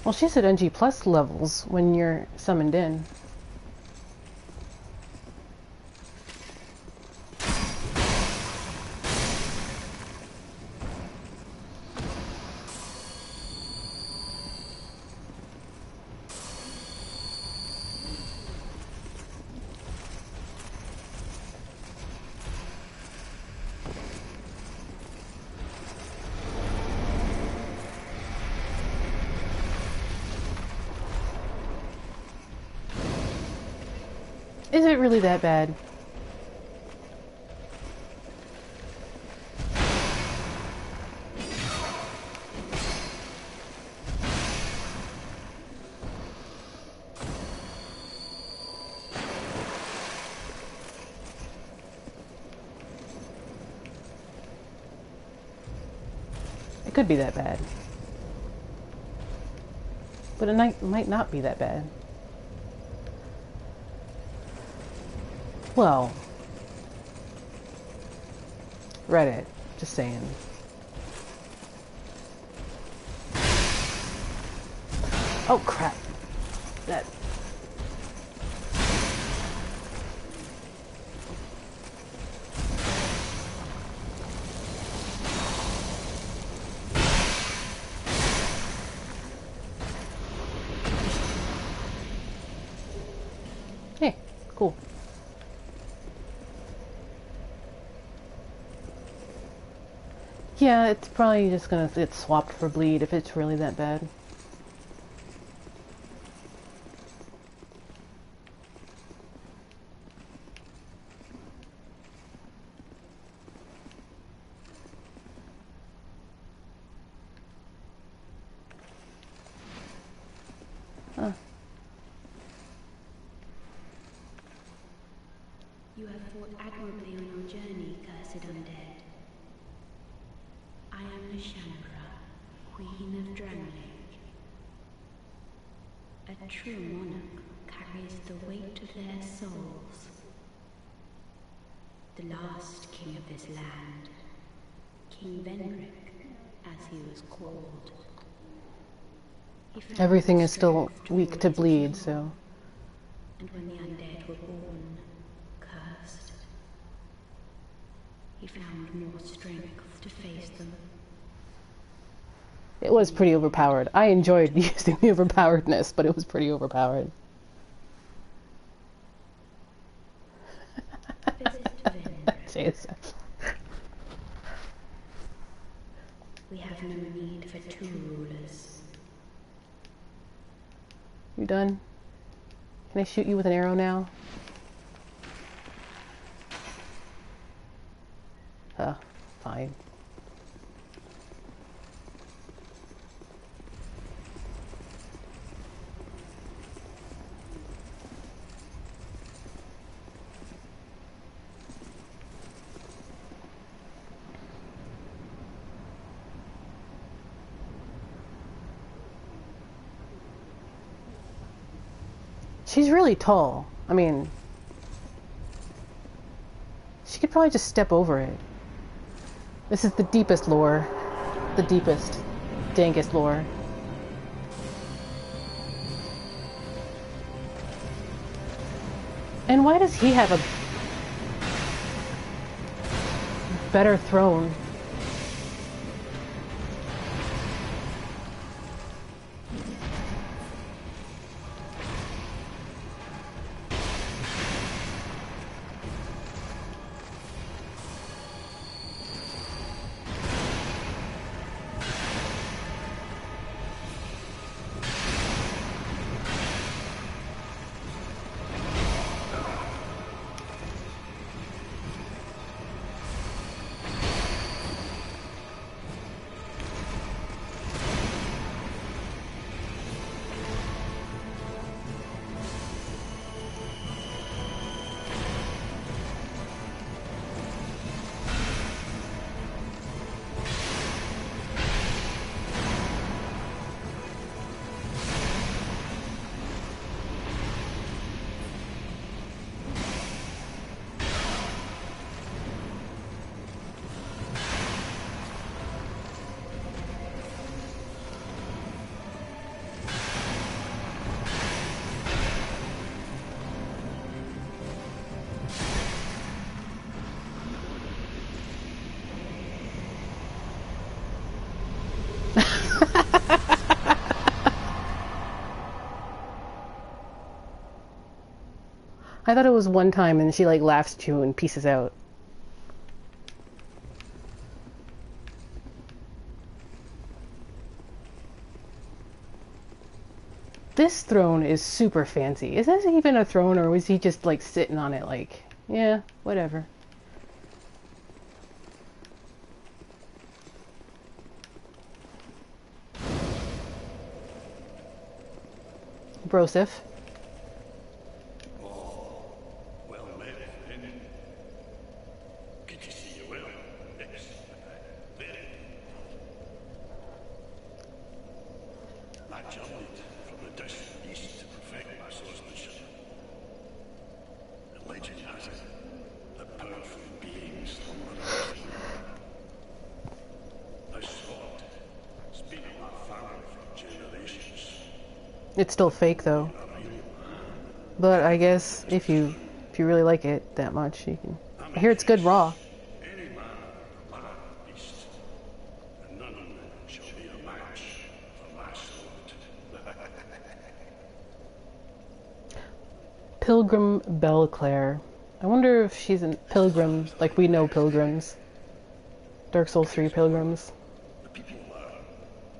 Well, she's at NG plus levels when you're summoned in. Is it really that bad? It could be that bad. But it might not be that bad. Well, Reddit, just saying. Oh crap. That. Hey, cool. Yeah, it's probably just gonna get swapped for bleed if it's really that bad. Huh. You have fought admirably on your journey, cursed undead. I am Nashandra, Queen of Drangleic. A true monarch carries the weight of their souls. The last king of this land, King Benhart, as he was called. Everything is still weak to bleed, so. And when the undead were born, cursed, he found more strength to face them. It was pretty overpowered. I enjoyed using the overpoweredness, but it was pretty overpowered. JSF. We have no need for two rulers. You done? Can I shoot you with an arrow now? Fine. She's really tall. I mean, she could probably just step over it. This is the deepest lore. The deepest, dankest lore. And why does he have a better throne? I thought it was one time and she like laughs at you and pieces out. This throne is super fancy. Is this even a throne, or was he just like sitting on it like, yeah, whatever. Broseph. Oh, well met, then. Good to see you well. It's very. I journeyed from the distant east to perfect my swordsmanship. The legend has it that powerful beings slumber in this sword has been in my family for generations. It's still fake though. But I guess if you really like it that much, you can. I hear it's good raw. Any man, man, beast, and none shall be a match for my sword. Pilgrim Belclair. I wonder if she's a pilgrim, like we know pilgrims. Dark Souls 3 pilgrims. The people are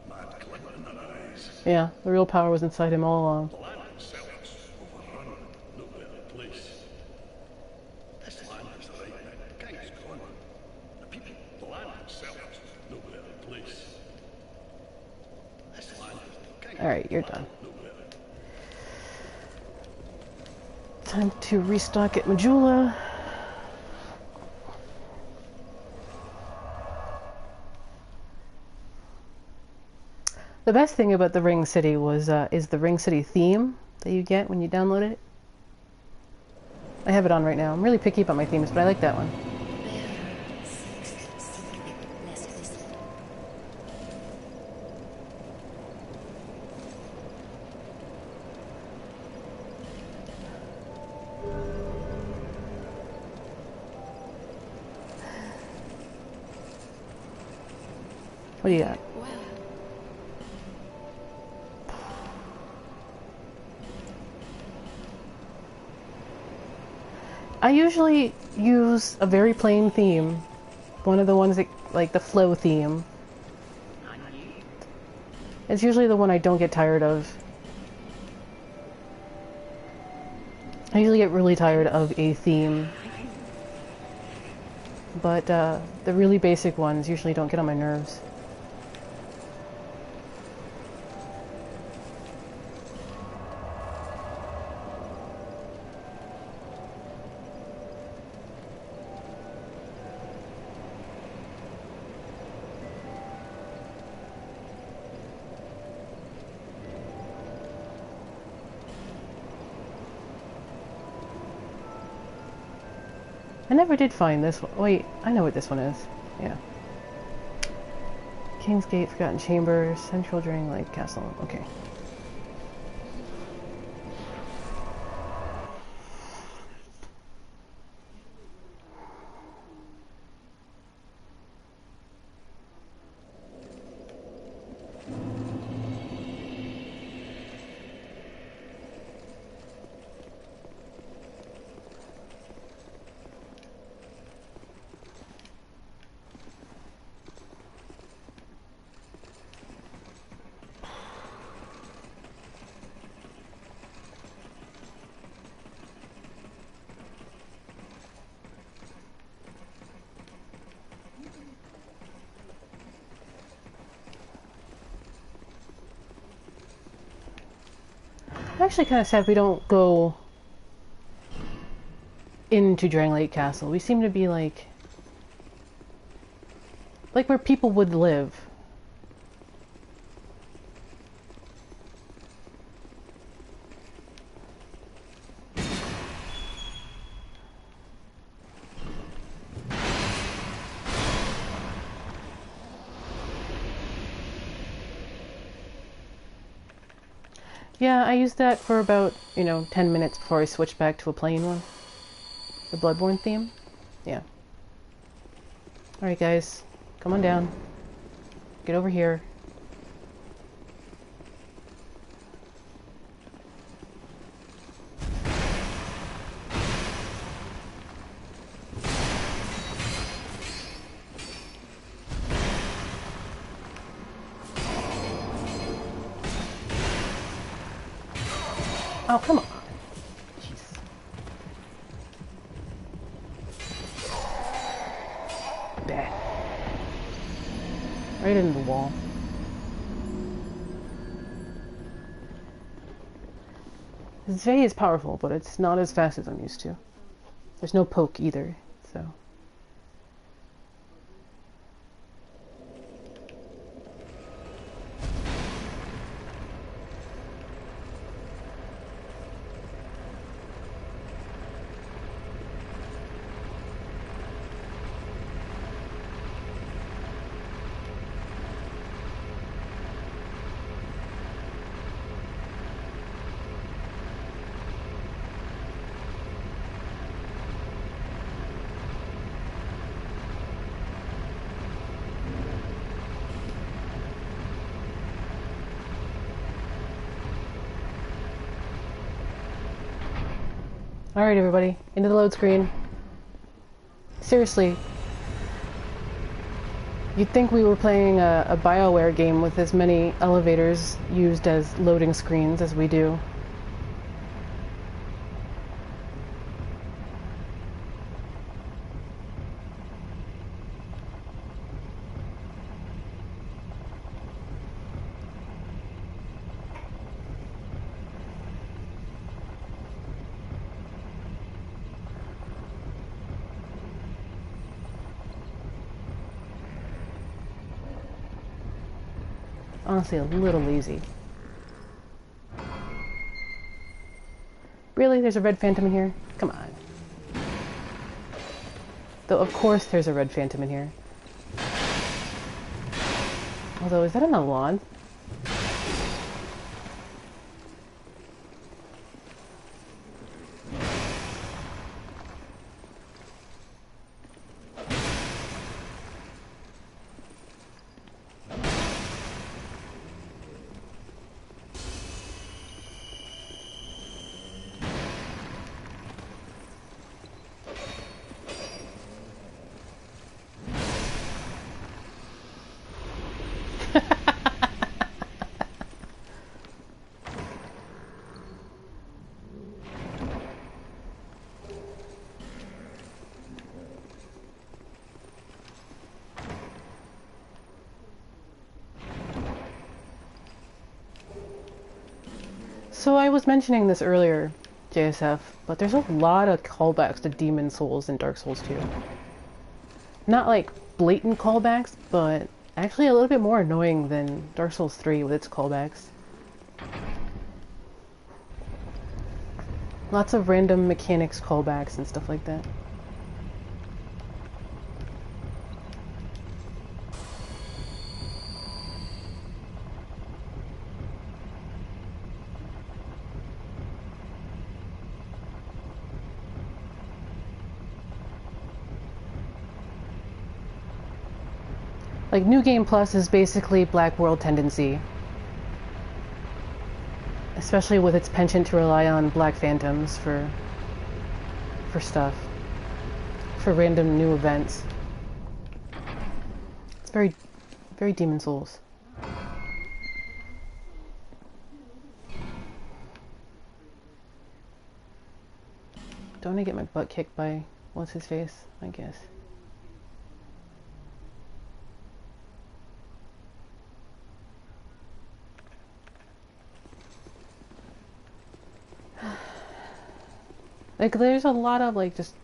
mad glint in their eyes. Yeah, the real power was inside him all along. The land itself is overrun, no better place. This land is the right man. The king is gone. The people, the land itself is no better place. This land is the king. Alright, you're done. No better. Time to restock at Majula. The best thing about the Ring City was is the Ring City theme that you get when you download it. I have it on right now. I'm really picky about my themes, but I like that one. What do you got? I usually use a very plain theme. One of the ones that, like the flow theme. It's usually the one I don't get tired of. I usually get really tired of a theme. But the really basic ones usually don't get on my nerves. I never did find this one. Wait, I know what this one is. Yeah. King's Gate, Forgotten Chamber, Central Drangleic Castle. Okay. I'm actually kind of sad we don't go into Drangleic Castle. We seem to be like where people would live. Yeah, I used that for about, 10 minutes before I switched back to a plain one. The Bloodborne theme. Yeah. Alright guys, come on down. Get over here. Oh, come on. Jeez. Bad. Right into the wall. Zve is powerful, but it's not as fast as I'm used to. There's no poke either, so... Alright everybody, into the load screen. Seriously, you'd think we were playing a BioWare game with as many elevators used as loading screens as we do. Honestly, a little lazy. Really? There's a red phantom in here? Come on. Though, of course there's a red phantom in here. Although, is that an Alon? So I was mentioning this earlier, JSF, but there's a lot of callbacks to Demon Souls in Dark Souls 2. Not like blatant callbacks, but actually a little bit more annoying than Dark Souls 3 with its callbacks. Lots of random mechanics callbacks and stuff like that. Like, New Game Plus is basically Black World Tendency. Especially with its penchant to rely on Black Phantoms for stuff. For random new events. It's very, very Demon Souls. Don't I get my butt kicked by what's his face? I guess. Like, there's a lot of, like, just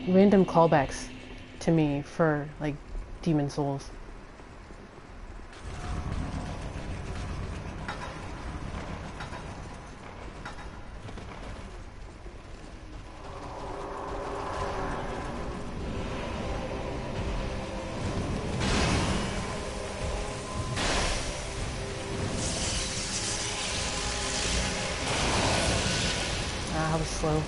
random callbacks to me for, like, Demon Souls. I was slow.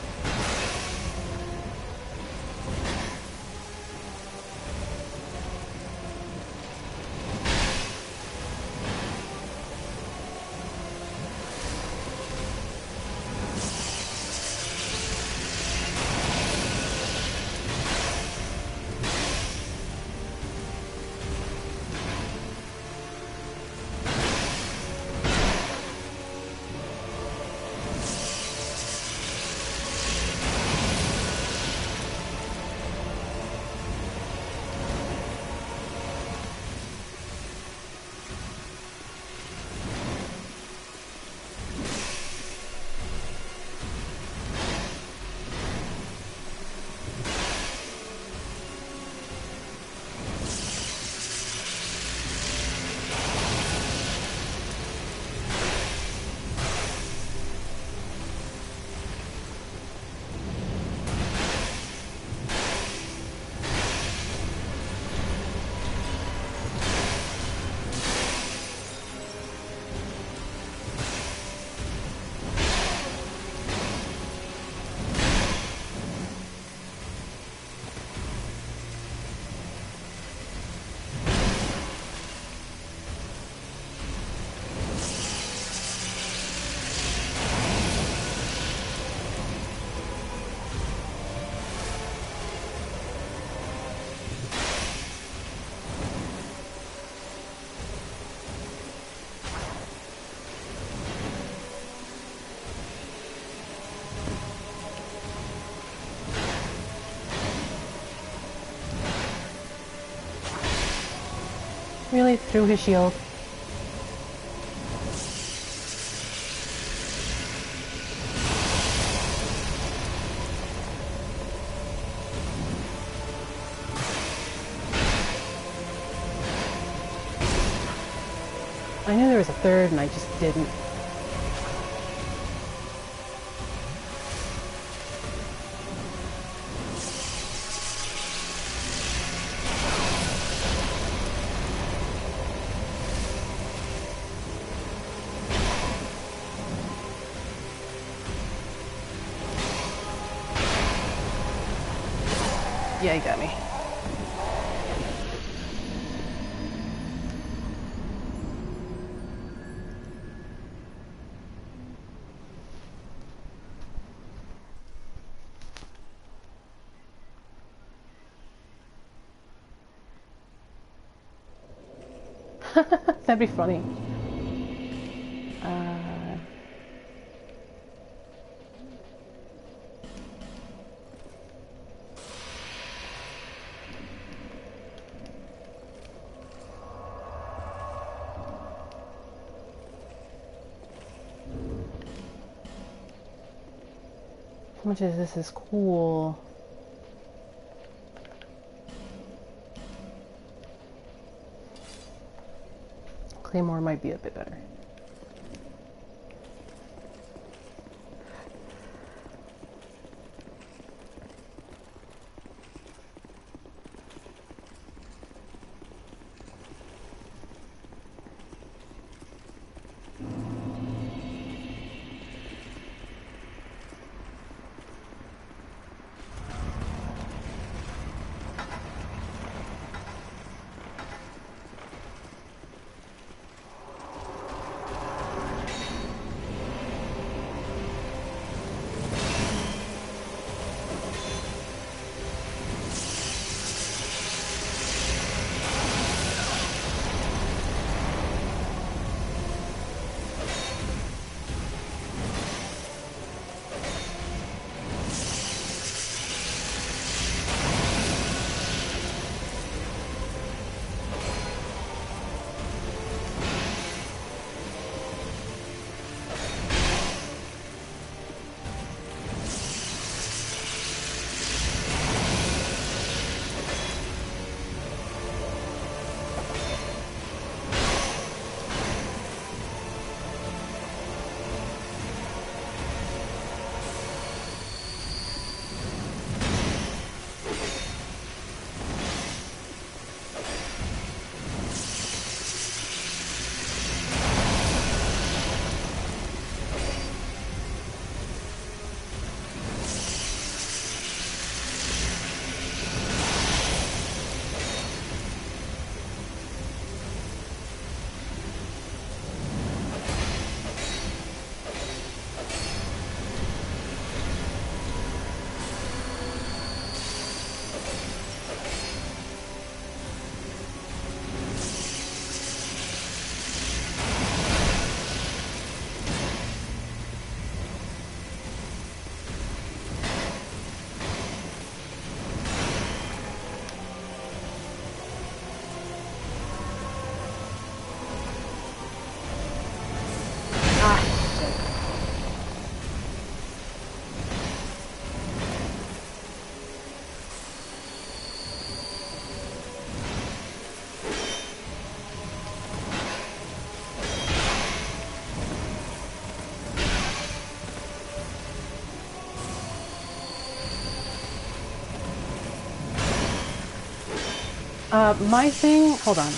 Really? Through his shield? I knew there was a third and I just didn't. Yeah, he got me. That'd be funny. How much of this is cool? Claymore might be a bit better. My thing, hold on.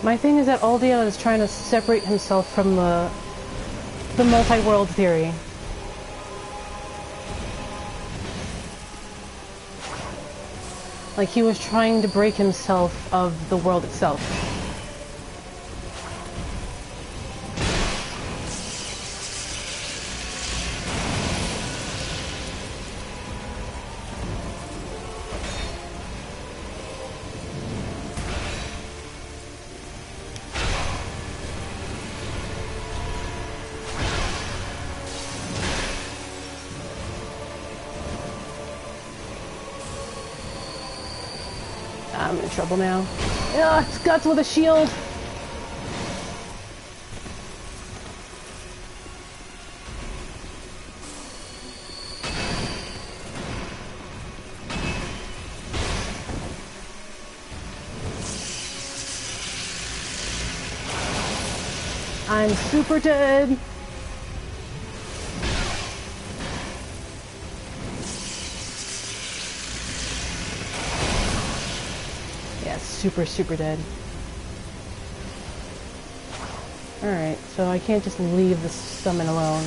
My thing is that Aldia is trying to separate himself from the multi-world theory. Like he was trying to break himself of the world itself. I'm in trouble now. Ugh, it's Guts with a shield! I'm super dead! Yeah, super dead. Alright, so I can't just leave the summon alone.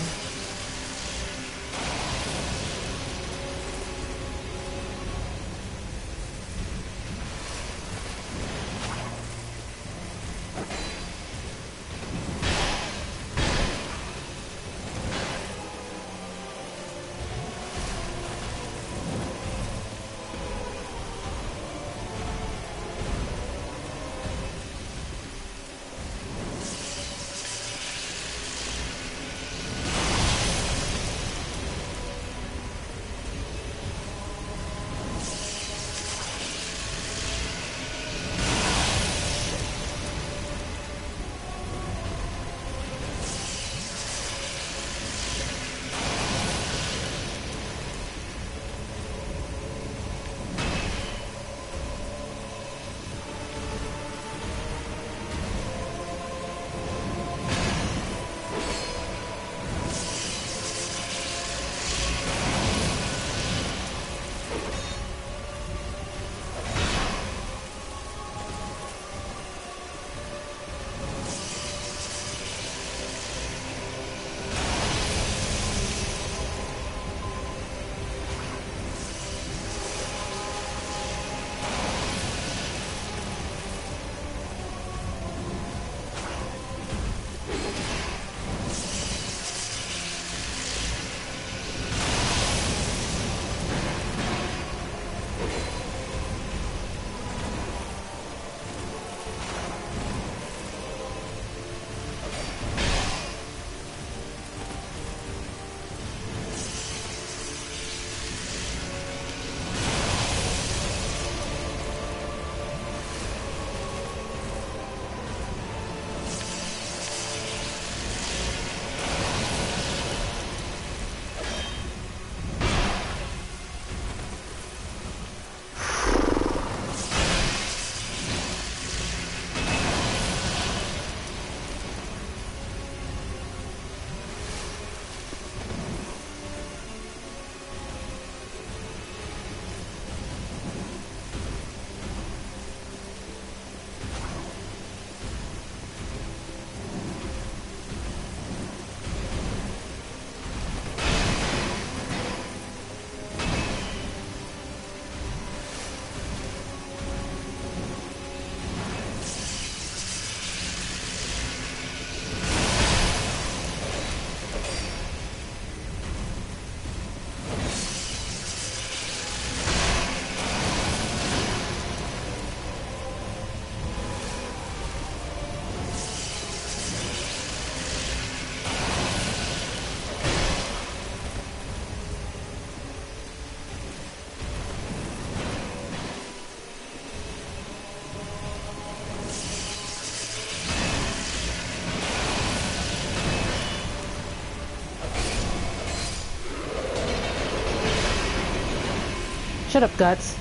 Shut up, Guts.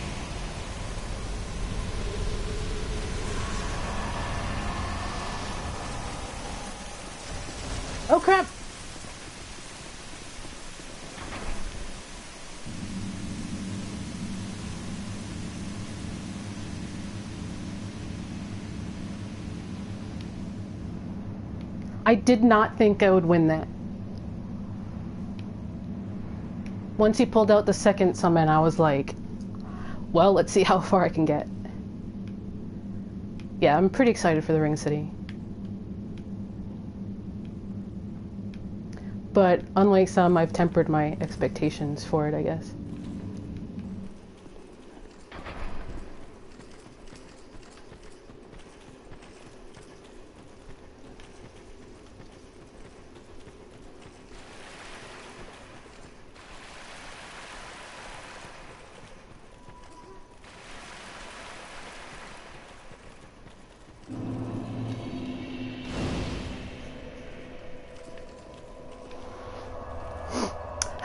Oh crap! I did not think I would win that. Once he pulled out the second summon, I was like, well, let's see how far I can get. Yeah, I'm pretty excited for the Ring City. But unlike some, I've tempered my expectations for it, I guess.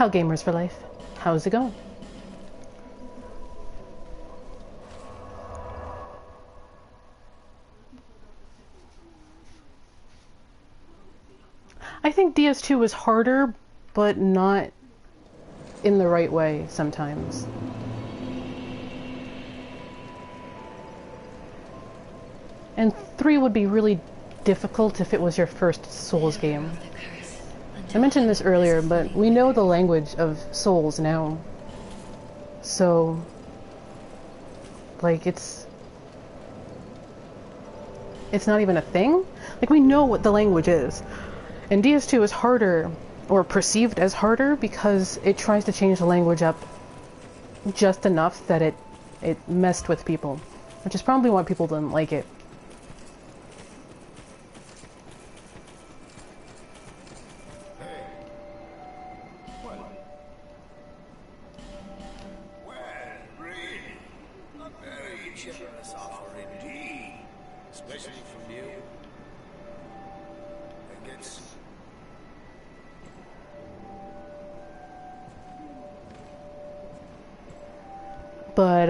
How Gamers for Life? How's it going? I think DS2 was harder, but not in the right way sometimes. And 3 would be really difficult if it was your first Souls game. I mentioned this earlier, but we know the language of Souls now. So, like, it's not even a thing. Like, we know what the language is. And DS2 is harder, or perceived as harder, because it tries to change the language up just enough that it messed with people. Which is probably why people didn't like it. But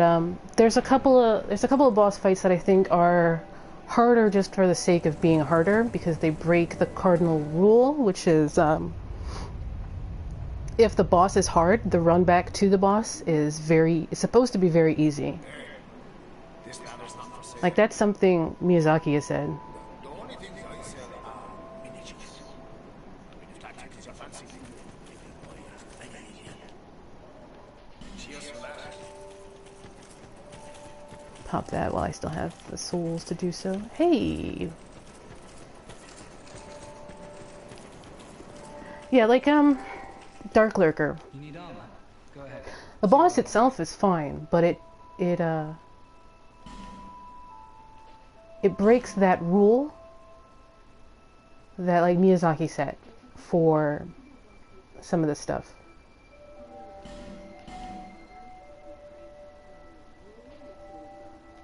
there's a couple of boss fights that I think are harder just for the sake of being harder, because they break the cardinal rule, which is if the boss is hard, the run back to the boss is supposed to be very easy. Like, that's something Miyazaki has said. Pop that while I still have the souls to do so. Hey! Yeah, like, Dark Lurker. You need armor? Go ahead. The boss itself is fine, but it breaks that rule that, like, Miyazaki set for some of this stuff.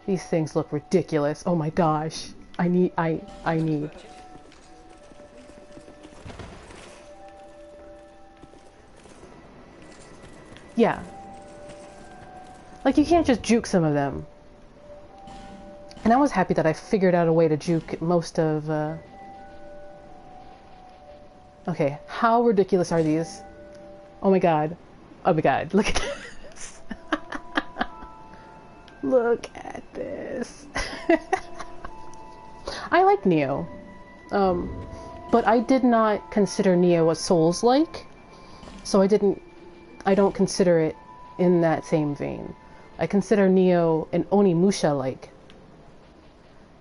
These things look ridiculous. Oh my gosh. I need. Yeah. Like, you can't just juke some of them. And I was happy that I figured out a way to juke most of, Okay, how ridiculous are these? Oh my god. Oh my god, look at this. Look at this. I like Neo. But I did not consider Neo a Souls-like. So I don't consider it in that same vein. I consider Neo an Onimusha-like.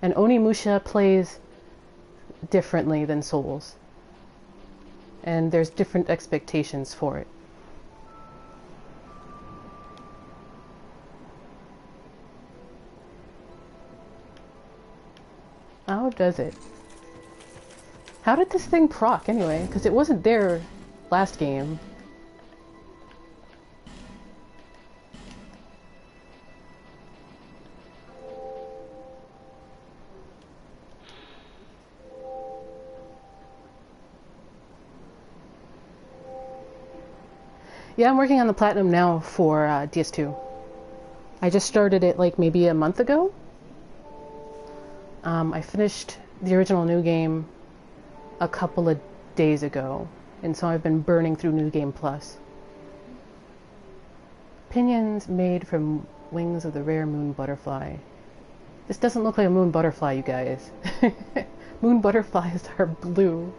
And Onimusha plays differently than Souls. And there's different expectations for it. How does it? How did this thing proc anyway? Because it wasn't there last game. Yeah, I'm working on the Platinum now for DS2. I just started it like maybe a month ago. I finished the original New Game a couple of days ago, and so I've been burning through New Game Plus. Pinions made from wings of the rare moon butterfly. This doesn't look like a moon butterfly, you guys. Moon butterflies are blue.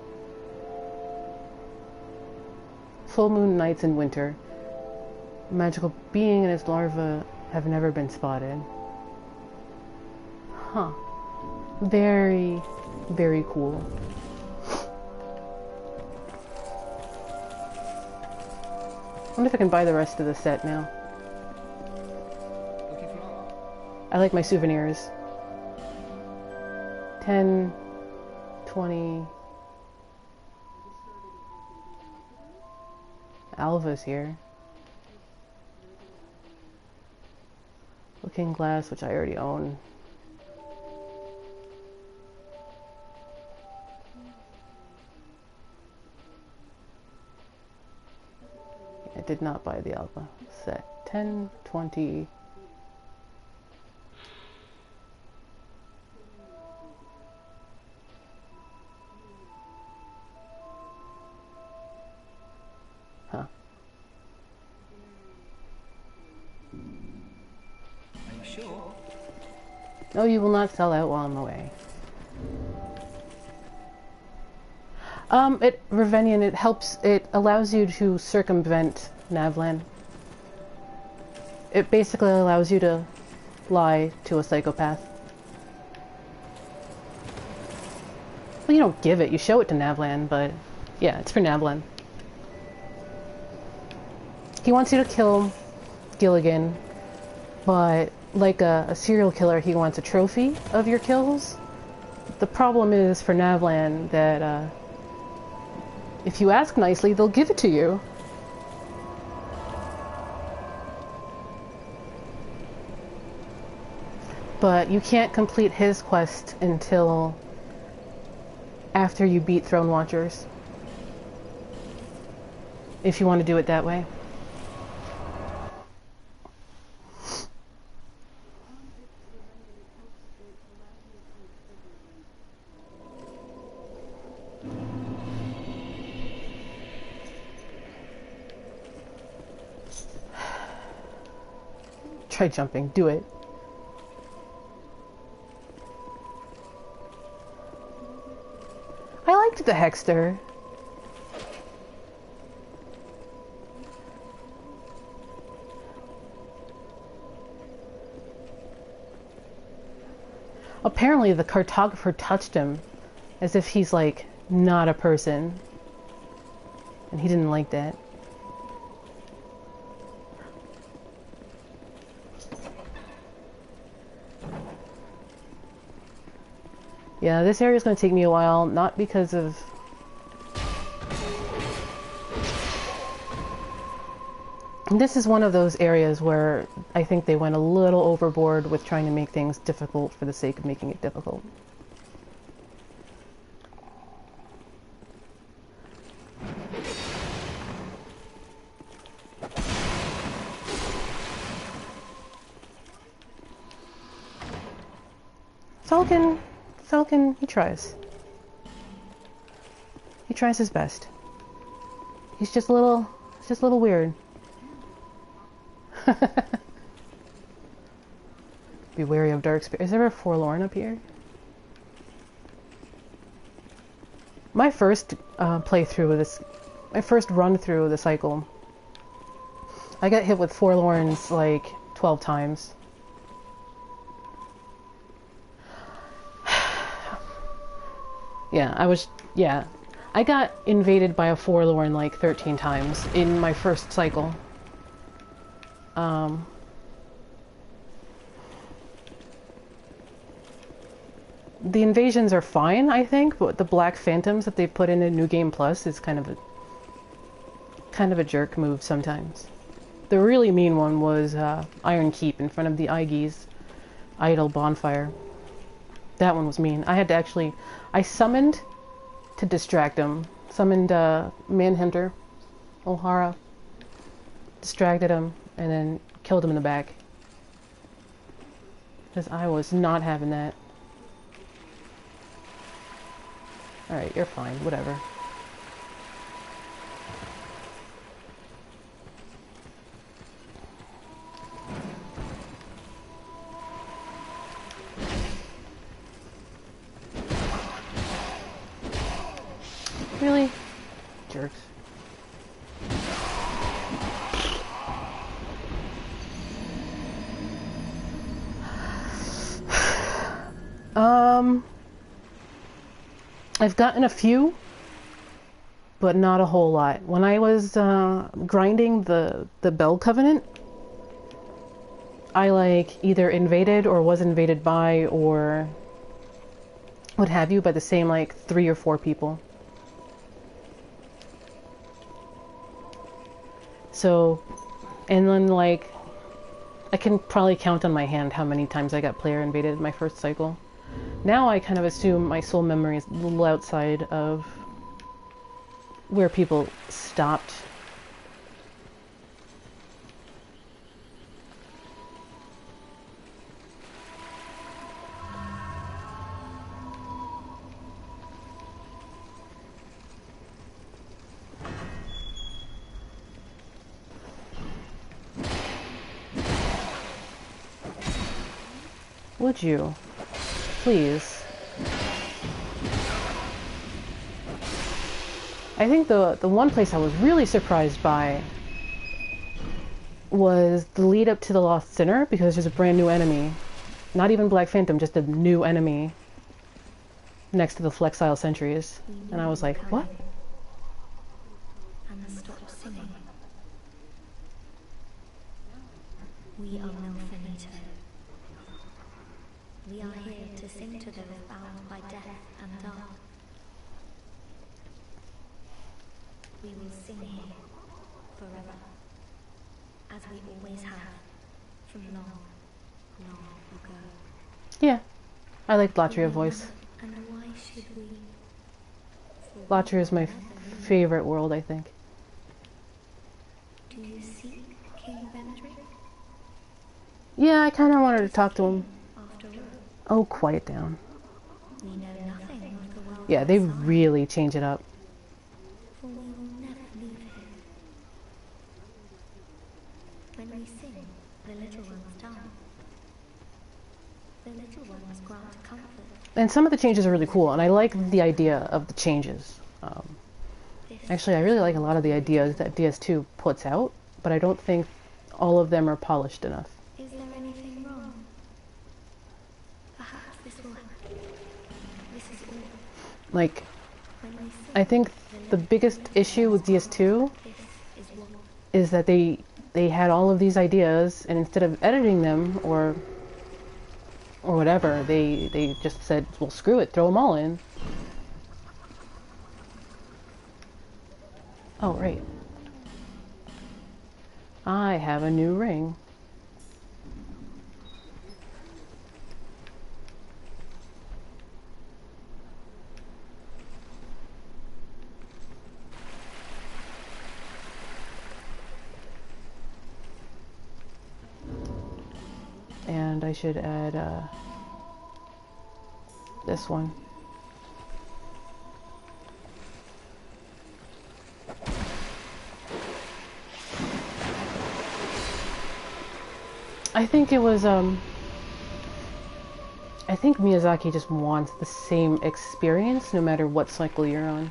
Full moon nights in winter. A magical being and its larva have never been spotted. Huh. Very, very cool. I wonder if I can buy the rest of the set now. I like my souvenirs. 10, 20... Alva's here. Looking Glass, which I already own. I did not buy the alpha set. 10, 20. Huh. Are you sure? No, you will not sell out while I'm away. Revenian, it allows you to circumvent Navlan. It basically allows you to lie to a psychopath. Well, you don't give it, you show it to Navlan, but yeah, it's for Navlan. He wants you to kill Gilligan, but like a serial killer, he wants a trophy of your kills. The problem is for Navlan that if you ask nicely, they'll give it to you. But you can't complete his quest until after you beat Throne Watchers. If you want to do it that way. Try jumping. Do it. I liked the Hexter. Apparently the cartographer touched him as if he's like not a person. And he didn't like that. Yeah, this area is going to take me a while, not because of... This is one of those areas where I think they went a little overboard with trying to make things difficult for the sake of making it difficult. Falcon, he tries. He tries his best. He's just a little weird. Be wary of dark spirit. Is there a Forlorn up here? My first playthrough of this, my first run through the cycle, I got hit with Forlorns like 12 times. Yeah, I got invaded by a Forlorn like 13 times in my first cycle. The invasions are fine, I think, but the Black Phantoms that they put in New Game Plus is kind of a jerk move sometimes. The really mean one was Iron Keep in front of the Aegis idol bonfire. That one was mean. I had to actually... I summoned to distract him. Summoned Manhunter, O'Hara. Distracted him, and then killed him in the back. Because I was not having that. Alright, you're fine. Whatever. Really? Jerks. I've gotten a few, but not a whole lot. When I was grinding the Bell Covenant, I like either invaded or was invaded by or what have you by the same like 3 or 4 people. So, and then like, I can probably count on my hand how many times I got player invaded in my first cycle. Now I kind of assume my soul memory is a little outside of where people stopped Would you? Please. I think the one place I was really surprised by was the lead up to the Lost Sinner, because there's a brand new enemy. Not even Black Phantom, just a new enemy next to the Flexile Sentries. And I was like, what? And stop singing. We are Milfinito. We are here to sing to those bound by death and dark. We will sing here forever, as we always have, from long, long ago. Yeah, I like Latria's voice. And why should we? Latria is my favorite world, I think. Do you seek King Benhart? Yeah, I kind of wanted to talk to him. After all, Oh, quiet down. we know nothing of the world. Yeah, they outside, really change it up. for we will never leave here. When we sing, the little ones die. The little ones grant comfort. And some of the changes are really cool, and I like the idea of the changes. Actually, I really like a lot of the ideas that DS2 puts out, but I don't think all of them are polished enough. Is there anything wrong? Perhaps this will help. This is all. Like, When we sing, I think the biggest issue with DS2 this is what. is that they had all of these ideas, and instead of editing them or whatever, they just said, well, screw it, throw them all in. Oh, right. I have a new ring. And I should add this one. I think it was I think Miyazaki just wants the same experience no matter what cycle you're on.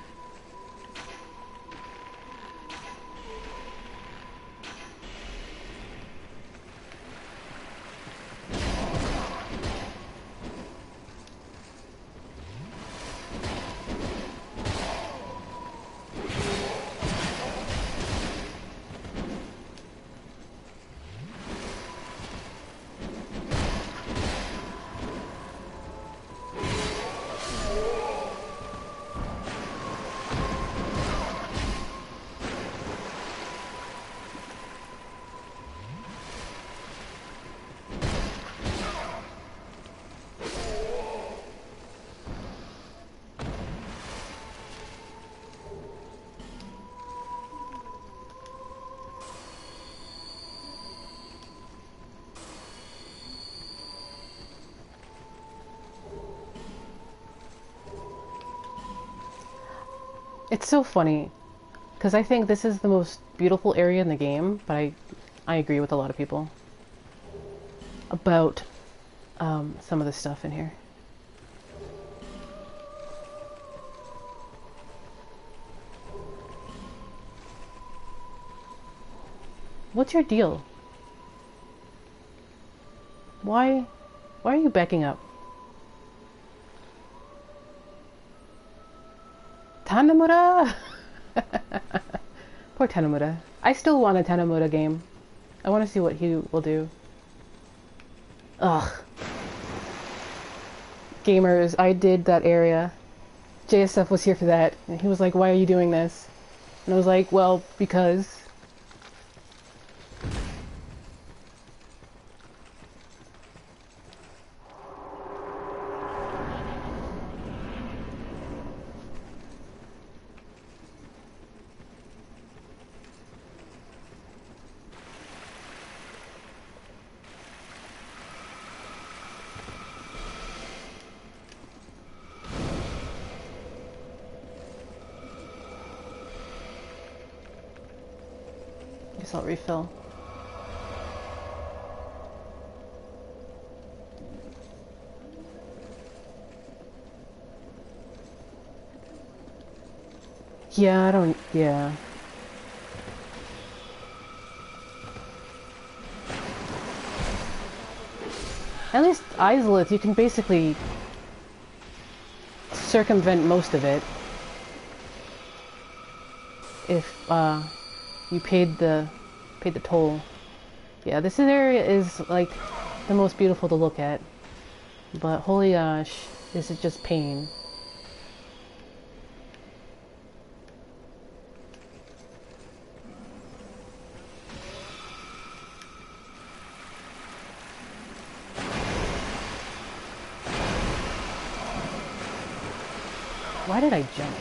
It's so funny, because I think this is the most beautiful area in the game, but I agree with a lot of people about some of the stuff in here. What's your deal? Why are you backing up? Tanamura! Poor Tanamura. I still want a Tanamura game. I want to see what he will do. Ugh. Gamers, I did that area. JSF was here for that. And he was like, why are you doing this? And I was like, well, because... Guess I'll refill. Yeah, I don't... Yeah. At least Izalith, you can basically circumvent most of it if you paid the toll. Yeah, this area is like the most beautiful to look at, but holy gosh, this is just pain. Why did I jump?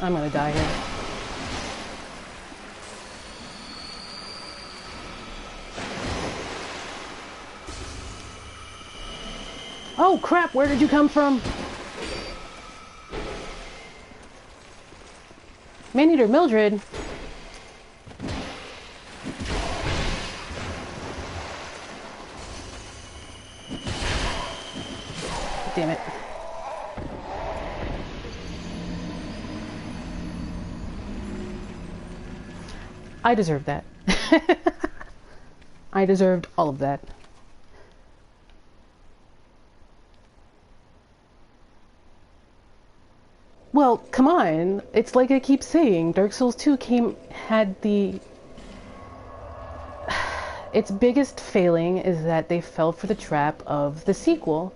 I'm gonna die here. Oh crap, where did you come from? Maneater Mildred. Damn it. I deserved that. I deserved all of that. Well, come on. It's like I keep saying, Dark Souls 2 had the... Its biggest failing is that they fell for the trap of the sequel.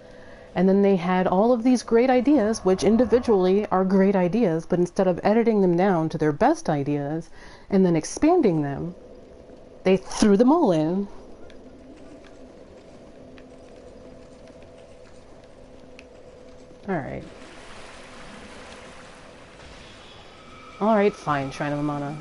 And then they had all of these great ideas, which individually are great ideas, but instead of editing them down to their best ideas and then expanding them, they threw them all in. Alright. Alright, fine, Shrine of Amana.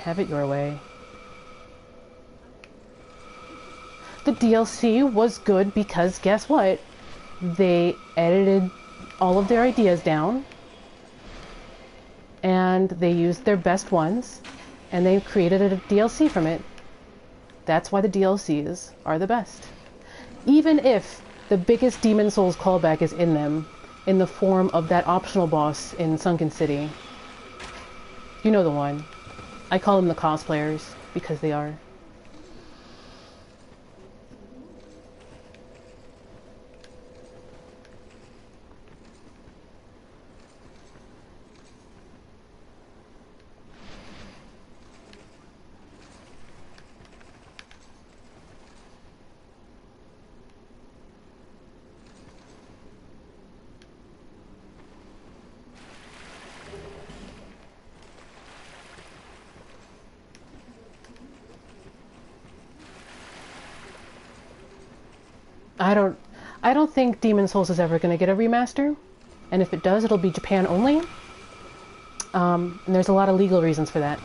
Have it your way. The DLC was good because guess what? They edited all of their ideas down and they used their best ones and they created a DLC from it. That's why the DLCs are the best. Even if the biggest Demon Souls callback is in them, in the form of that optional boss in Sunken City. You know the one. I call them the cosplayers, because they are. I don't think Demon Souls is ever going to get a remaster, and if it does, it'll be Japan only. And there's a lot of legal reasons for that.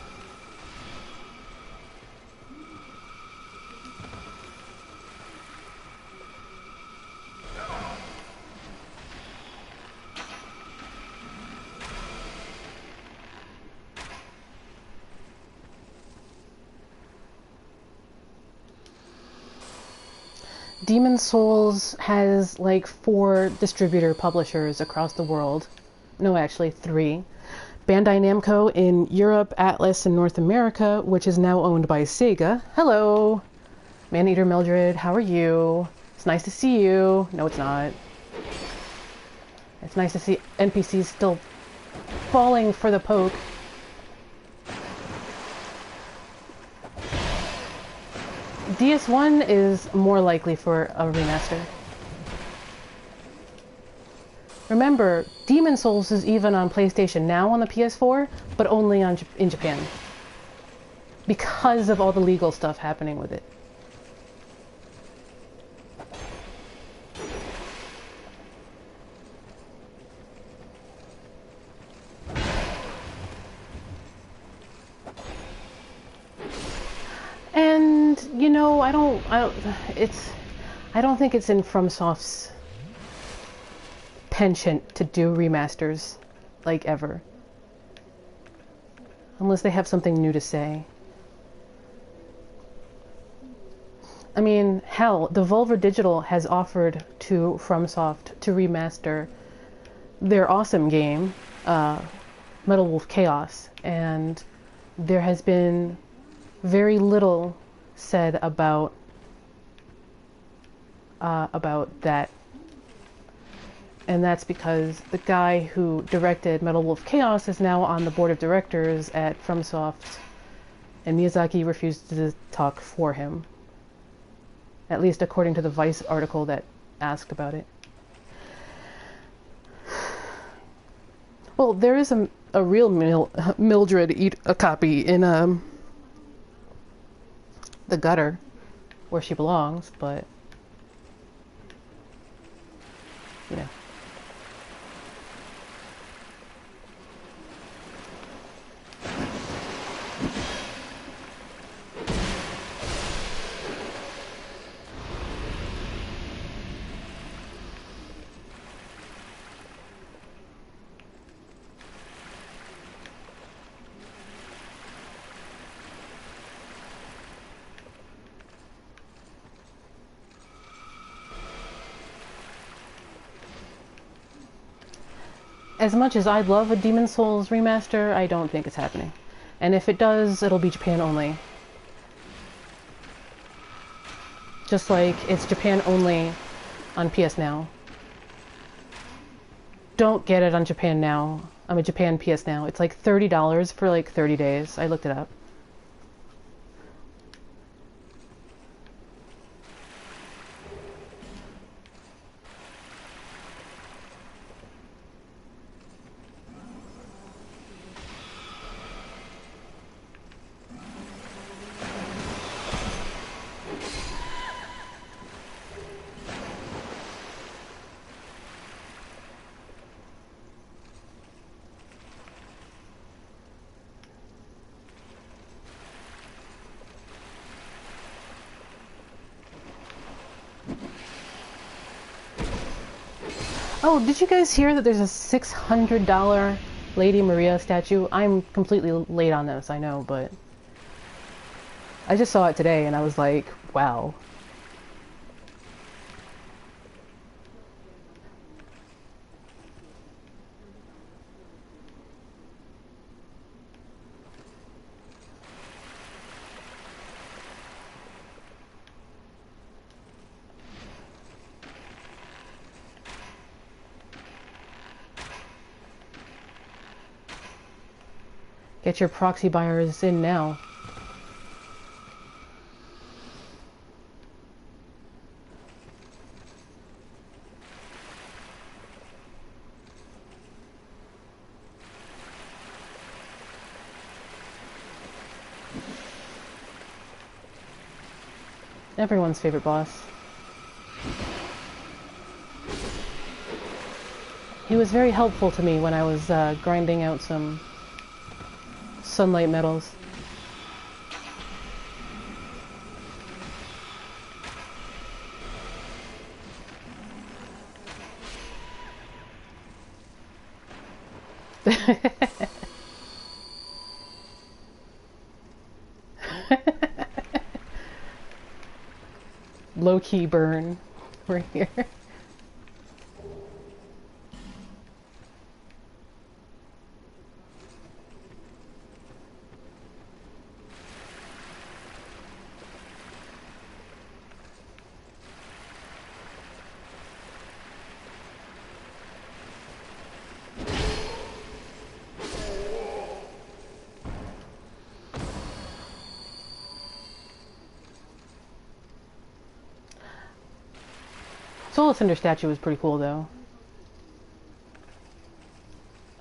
Demon Souls has like 4 distributor publishers across the world. No, actually 3. Bandai Namco in Europe, Atlas in North America, which is now owned by Sega. Hello! Maneater Mildred, how are you? It's nice to see you. No, it's not. It's nice to see NPCs still falling for the poke. DS1 is more likely for a remaster. Remember, Demon Souls is even on PlayStation Now on the PS4, but only in Japan. Because of all the legal stuff happening with it. You know, I don't think it's in FromSoft's penchant to do remasters, like, ever. Unless they have something new to say. I mean, hell, Devolver Digital has offered to FromSoft to remaster their awesome game, Metal Wolf Chaos, and there has been very little said about that. And that's because the guy who directed Metal Wolf Chaos is now on the board of directors at FromSoft, and Miyazaki refused to talk for him. At least according to the Vice article that asked about it. Well, there is a real Mildred eat a copy in the gutter where she belongs, but you know. As much as I'd love a Demon's Souls remaster, I don't think it's happening. And if it does, it'll be Japan only. Just like it's Japan only on PS Now. Don't get it on Japan Now. I mean, Japan PS Now. It's like $30 for like 30 days. I looked it up. Oh, did you guys hear that there's a $600 Lady Maria statue? I'm completely late on this, I know, but I just saw it today and I was like, wow. Get your proxy buyers in now. Everyone's favorite boss. He was very helpful to me when I was grinding out some sunlight metals. Low-key burn right here. Soul Cinder statue was pretty cool, though.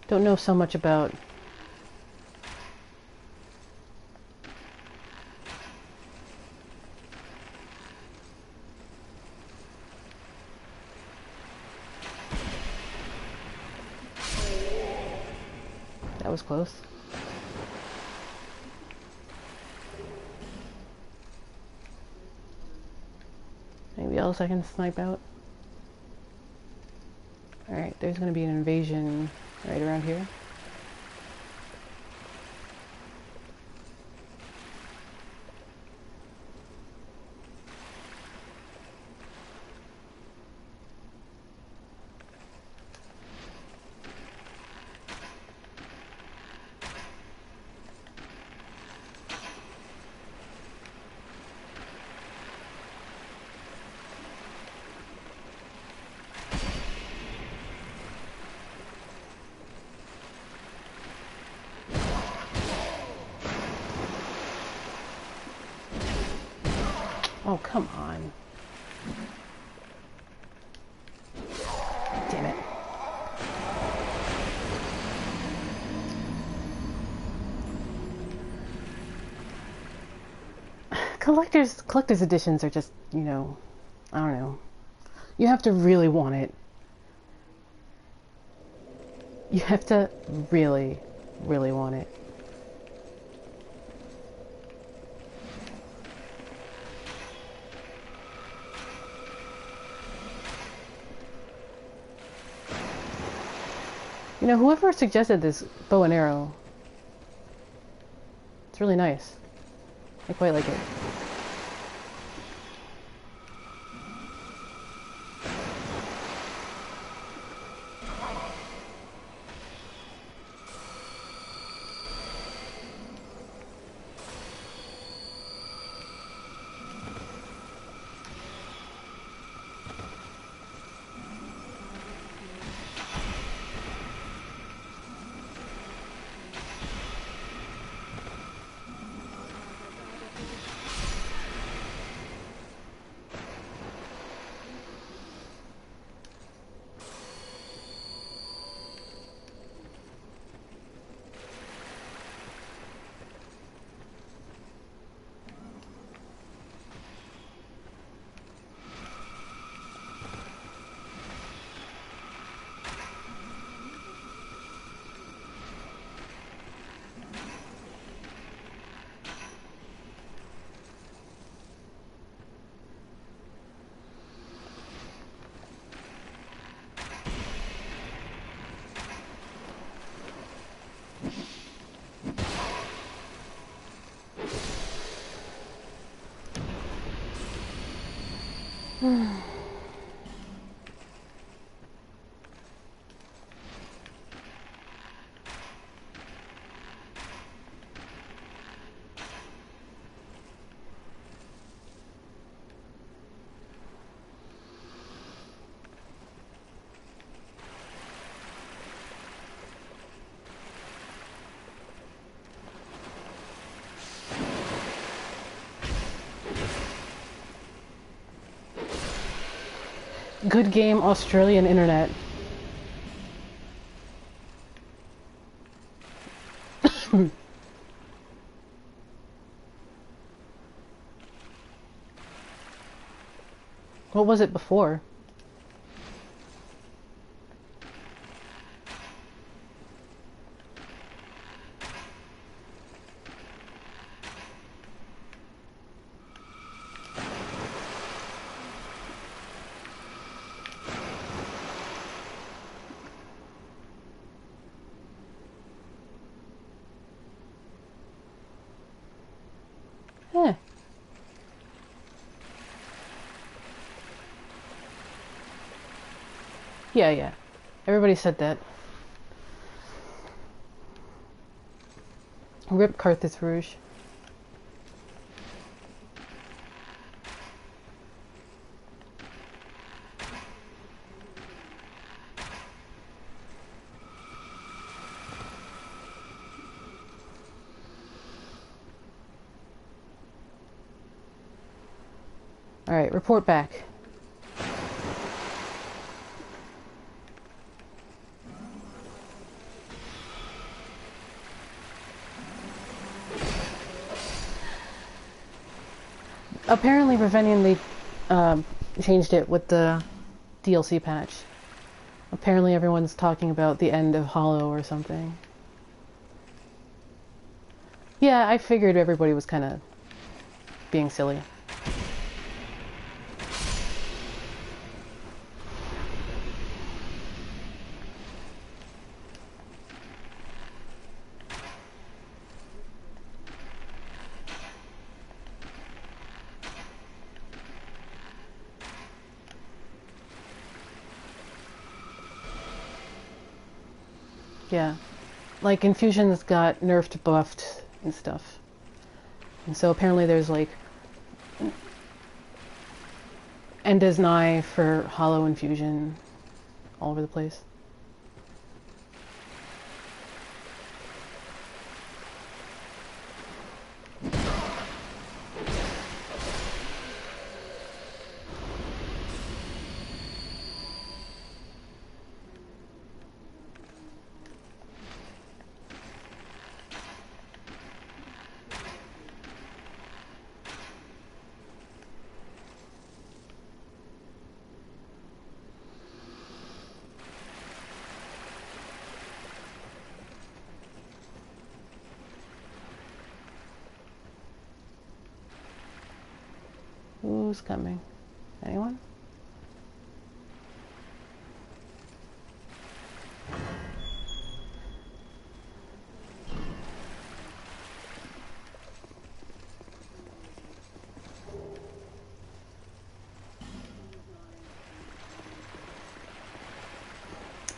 Don't know so much about... That was close. else I can snipe out. Alright, there's gonna be an invasion right around here. Oh, come on. Damn it. Collector's editions are just, you know, I don't know. You have to really want it. You have to really, really want it. You know, whoever suggested this bow and arrow, it's really nice. I quite like it. Good game, Australian internet. What was it before? Yeah. Everybody said that. Rip Carthage Rouge. Alright, report back. Apparently, Ravenian, they changed it with the DLC patch. Apparently, everyone's talking about the end of Hollow or something. Yeah, I figured everybody was kind of being silly. Yeah. Like, infusions got nerfed, buffed, and stuff. And so apparently there's, like, End is nigh for hollow infusion all over the place. Who's coming? Anyone?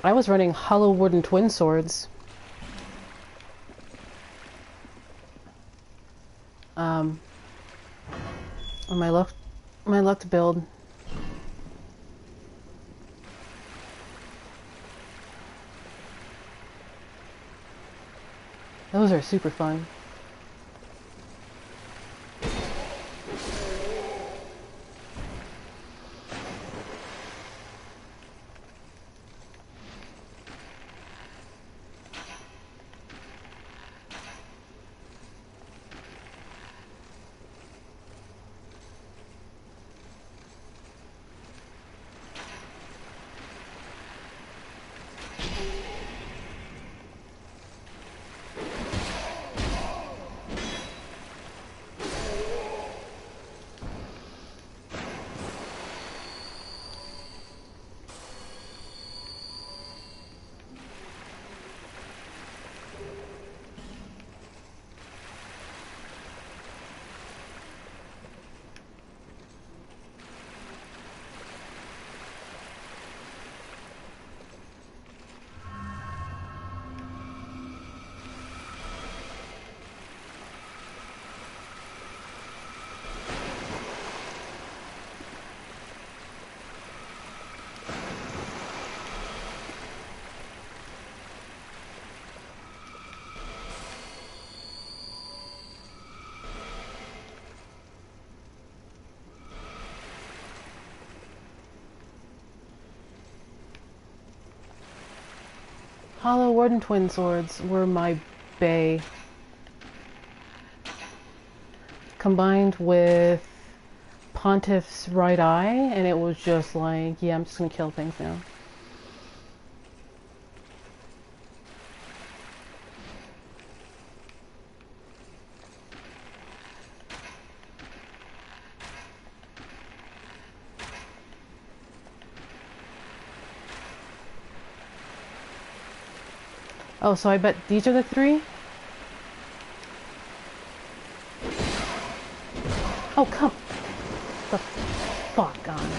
I was running hollow wooden twin swords. On my luck build. Those are super fun. Hollow Warden Twin Swords were my bae. Combined with Pontiff's right eye, and it was just like, yeah, I'm just gonna kill things now. Oh, so I bet these are the three? Oh, come the fuck on.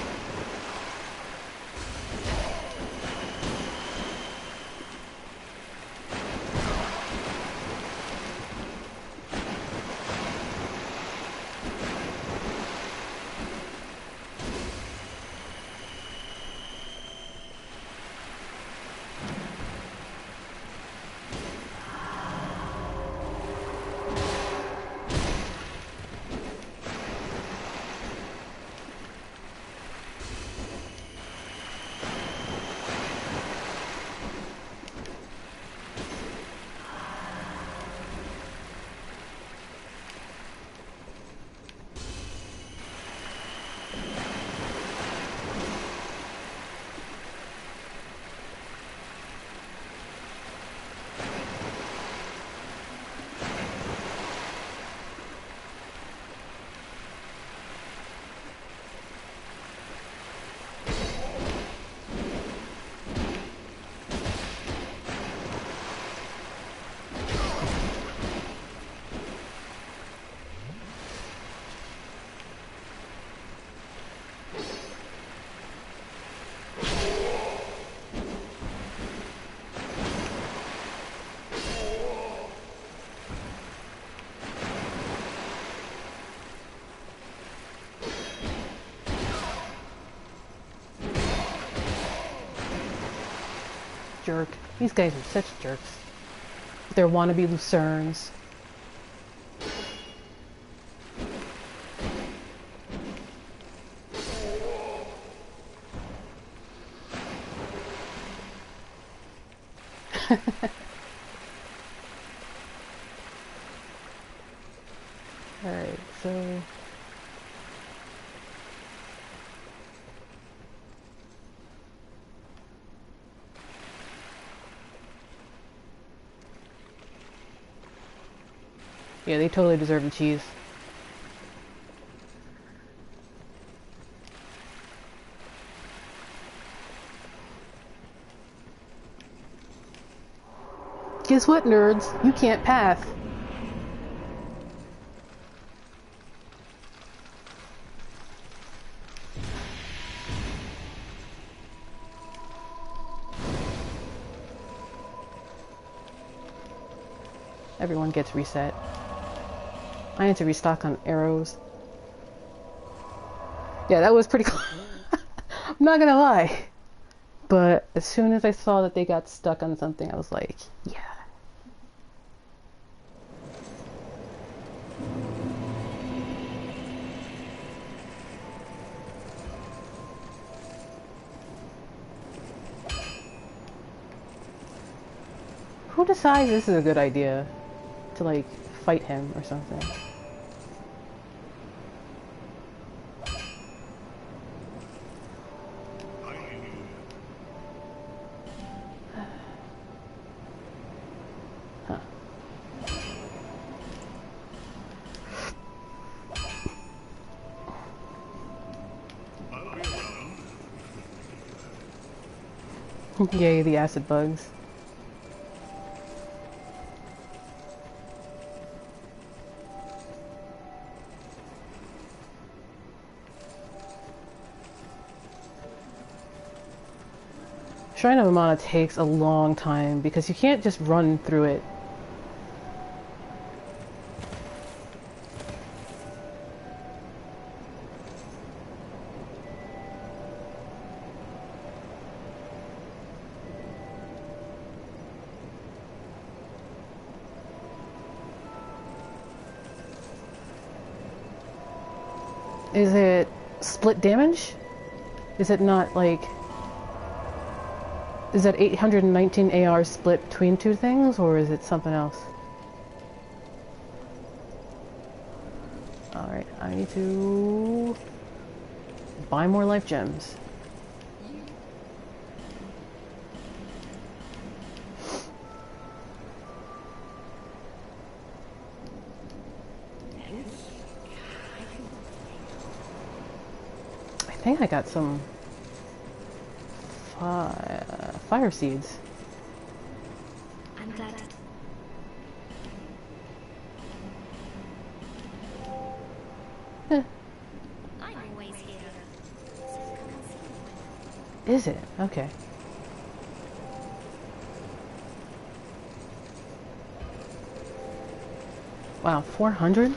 jerk. These guys are such jerks. They're wannabe Lucernes. Alright, so... yeah, they totally deserve the cheese. Guess what, nerds? You can't path. Everyone gets reset. I need to restock on arrows. Yeah, that was pretty cool. I'm not gonna lie. But as soon as I saw that they got stuck on something, I was like, yeah. Who decides this is a good idea to, like, fight him or something? Huh. Yay, the acid bugs. Shrine of Amana takes a long time because you can't just run through it. Is it split damage? Is it not like... is that 819 AR split between two things, or is it something else? Alright, I need to buy more life gems. I think I got some fire seeds. I'm glad. Eh. I'm always here. So come and see me. Is it? Okay. Wow, 400?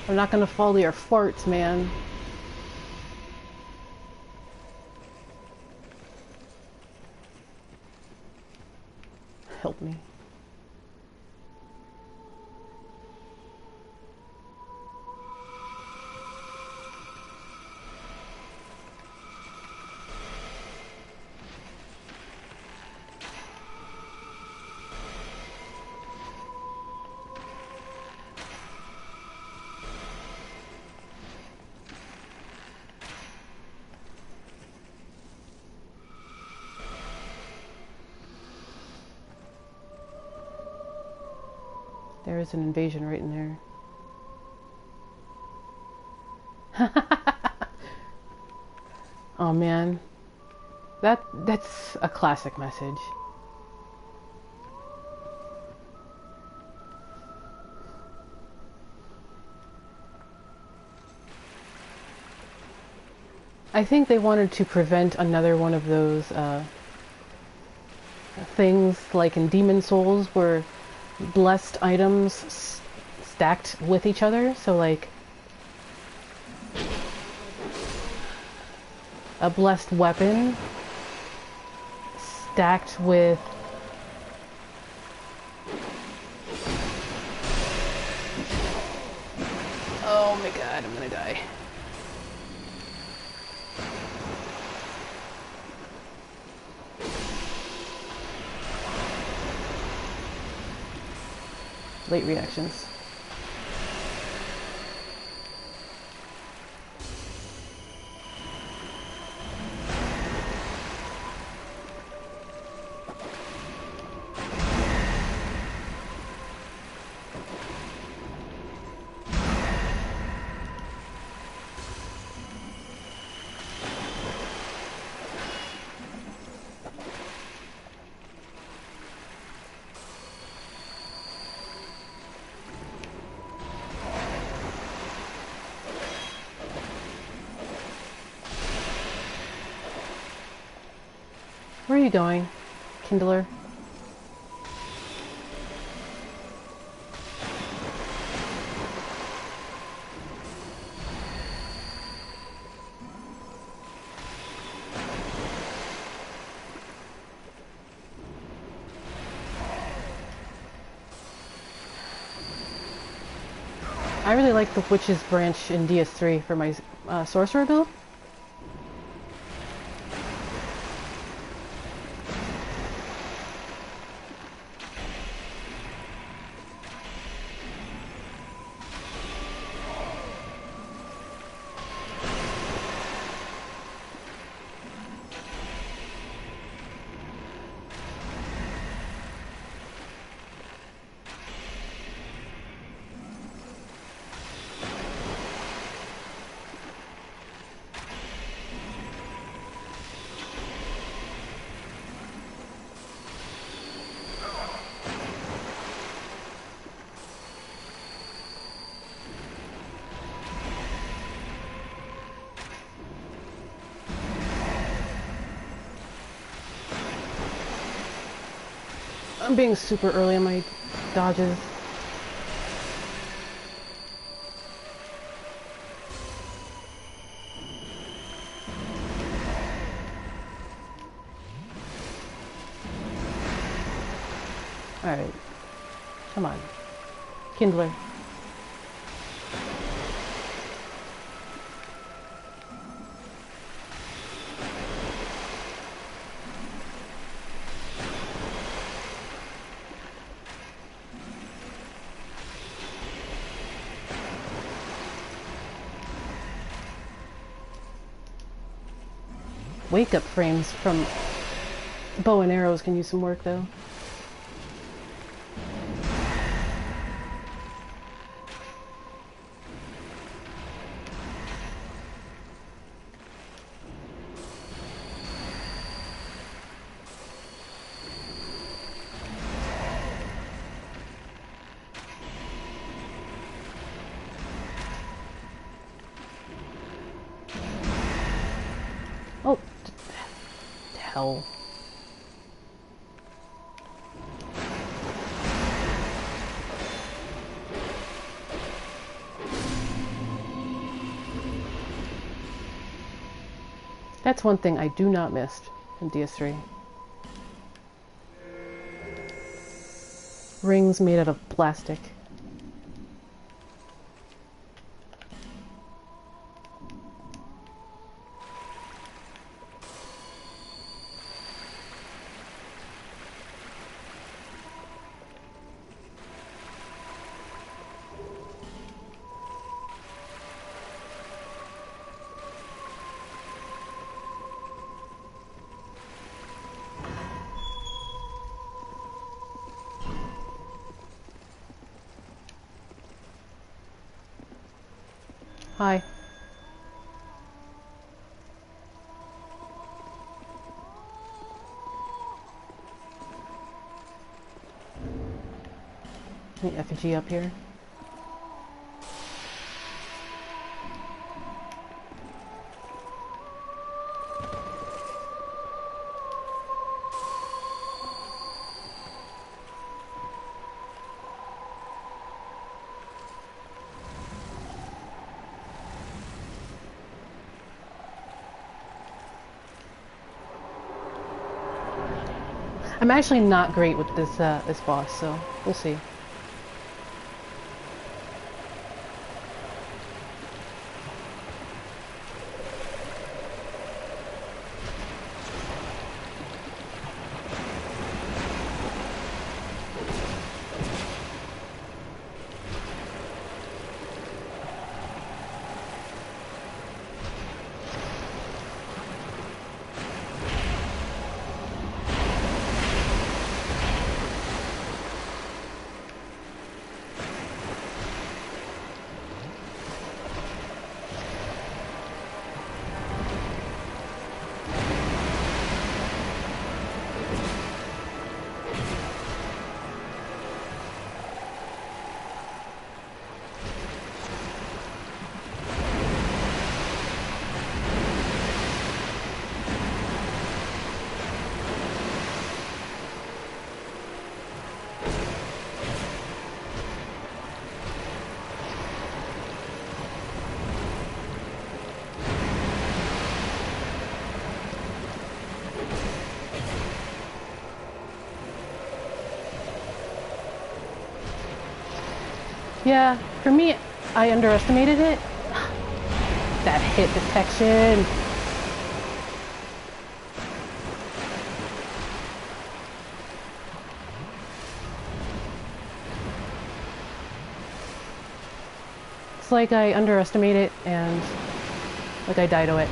I'm not gonna follow your farts, man. help me. There is an invasion right in there. Oh man. That's a classic message. I think they wanted to prevent another one of those things like in Demon Souls where blessed items stacked with each other. So like a blessed weapon stacked with oh my god, I'm gonna die. Late reactions. Where are you going, Kindalur? I really like the Witch's Branch in DS3 for my sorcerer build. I'm being super early on my dodges. Alright. Come on. Kindler. Wake up frames from bow and arrows can use some work though. Oh, hell. That's one thing I do not miss in DS3. Rings made out of plastic. Hi. Any effigy up here? I'm actually not great with this this boss, so we'll see. Yeah, for me, I underestimated it. That hit detection. It's like I underestimate it and like I die to it.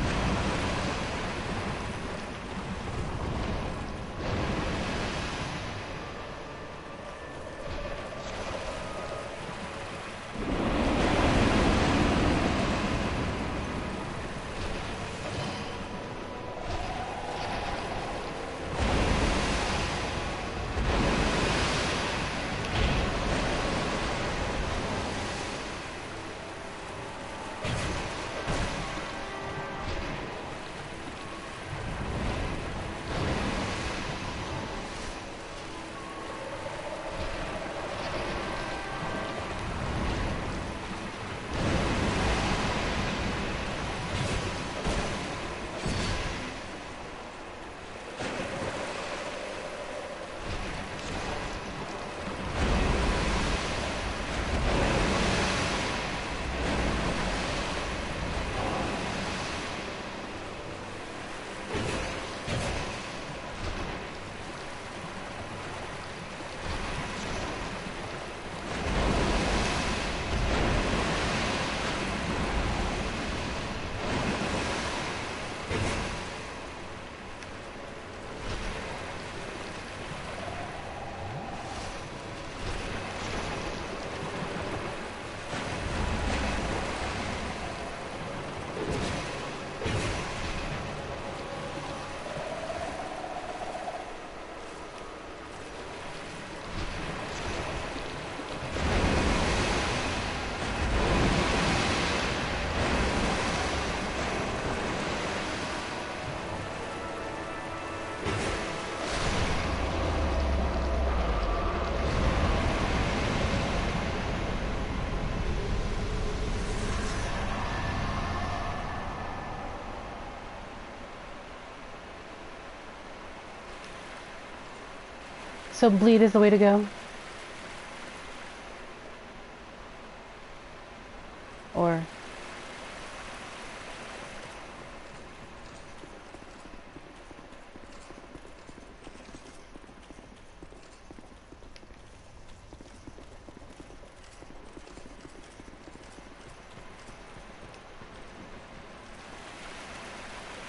So bleed is the way to go.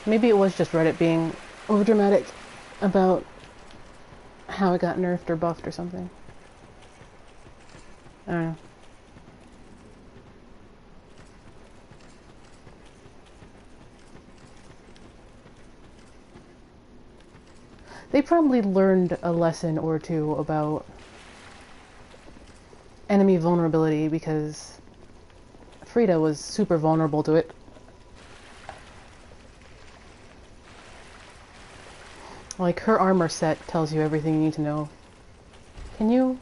Maybe it was just Reddit being overdramatic about how it got nerfed or buffed or something. I don't know. They probably learned a lesson or two about enemy vulnerability because Frida was super vulnerable to it. Like, her armor set tells you everything you need to know. Can you?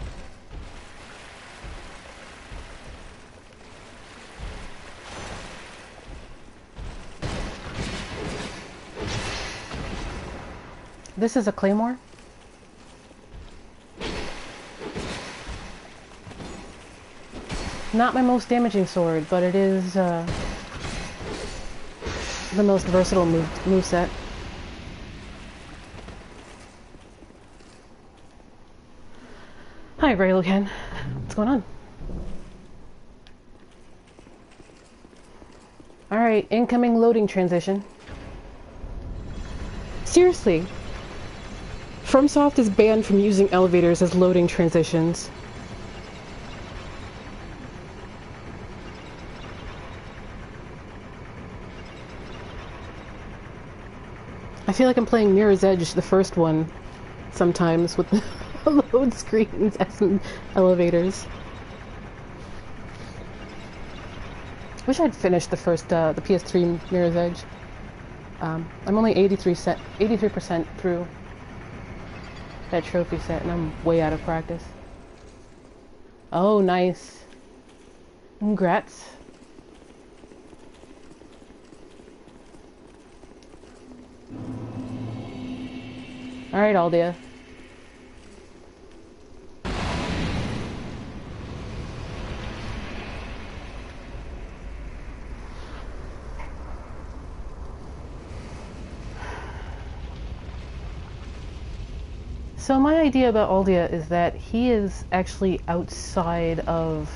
This is a claymore. Not my most damaging sword, but it is the most versatile moveset. Hi, Raylocan. What's going on? Alright, incoming loading transition. Seriously. FromSoft is banned from using elevators as loading transitions. I feel like I'm playing Mirror's Edge, the first one, sometimes, with the load screens as in elevators. Wish I'd finished the first, the PS3 Mirror's Edge. I'm only 83% through that trophy set, and I'm way out of practice. Oh, nice. Congrats. Alright, Aldia. So my idea about Aldia is that he is actually outside of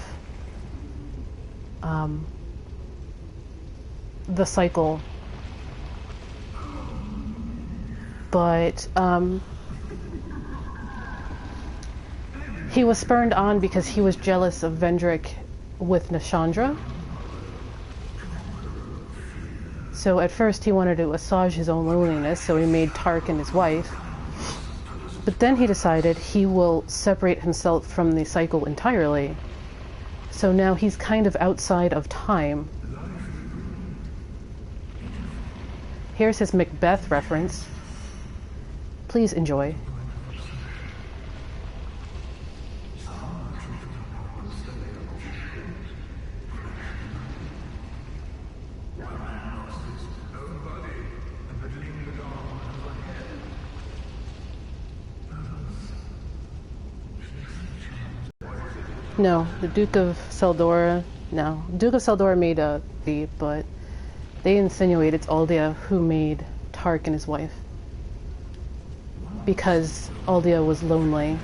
the cycle, but he was spurned on because he was jealous of Vendrick with Nashandra. So at first he wanted to assuage his own loneliness, so he made Tarkin his wife. But then he decided he will separate himself from the cycle entirely. So now he's kind of outside of time. Here's his Macbeth reference. Please enjoy. No, the Duke of Seldora, no. Duke of Seldora made the, but they insinuate it's Aldia who made Tarkin his wife. Because Aldia was lonely.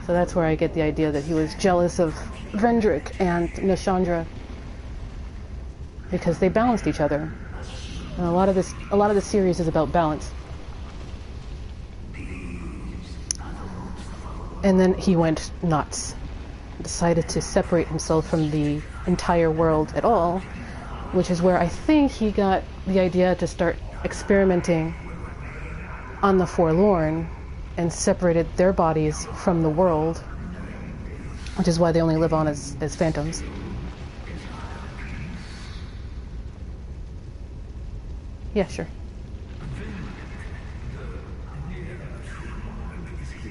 So that's where I get the idea that he was jealous of Vendrick and Nashandra. Because they balanced each other. And a lot of the series is about balance. And then he went nuts. Decided to separate himself from the entire world at all, which is where I think he got the idea to start experimenting on the Forlorn and separated their bodies from the world, which is why they only live on as phantoms. Yeah, sure.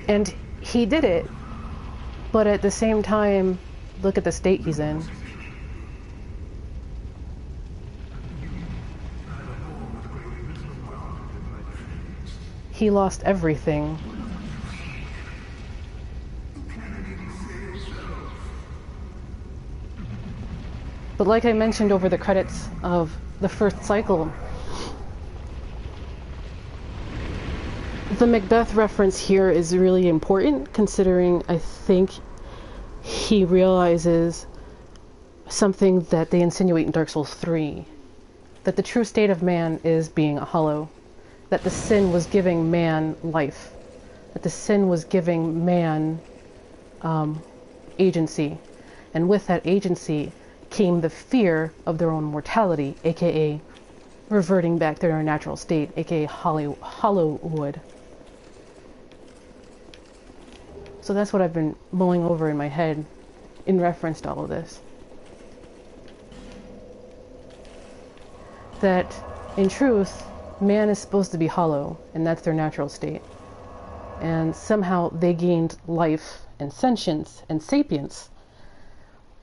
And he did it. But at the same time, look at the state he's in. He lost everything. But like I mentioned over the credits of the first cycle, the Macbeth reference here is really important, considering I think he realizes something that they insinuate in Dark Souls 3, that the true state of man is being a hollow, that the sin was giving man life, that the sin was giving man agency, and with that agency came the fear of their own mortality, aka reverting back to their natural state, aka hollowwood. So that's what I've been mulling over in my head in reference to all of this. That, in truth, man is supposed to be hollow, and that's their natural state. And somehow they gained life and sentience and sapience.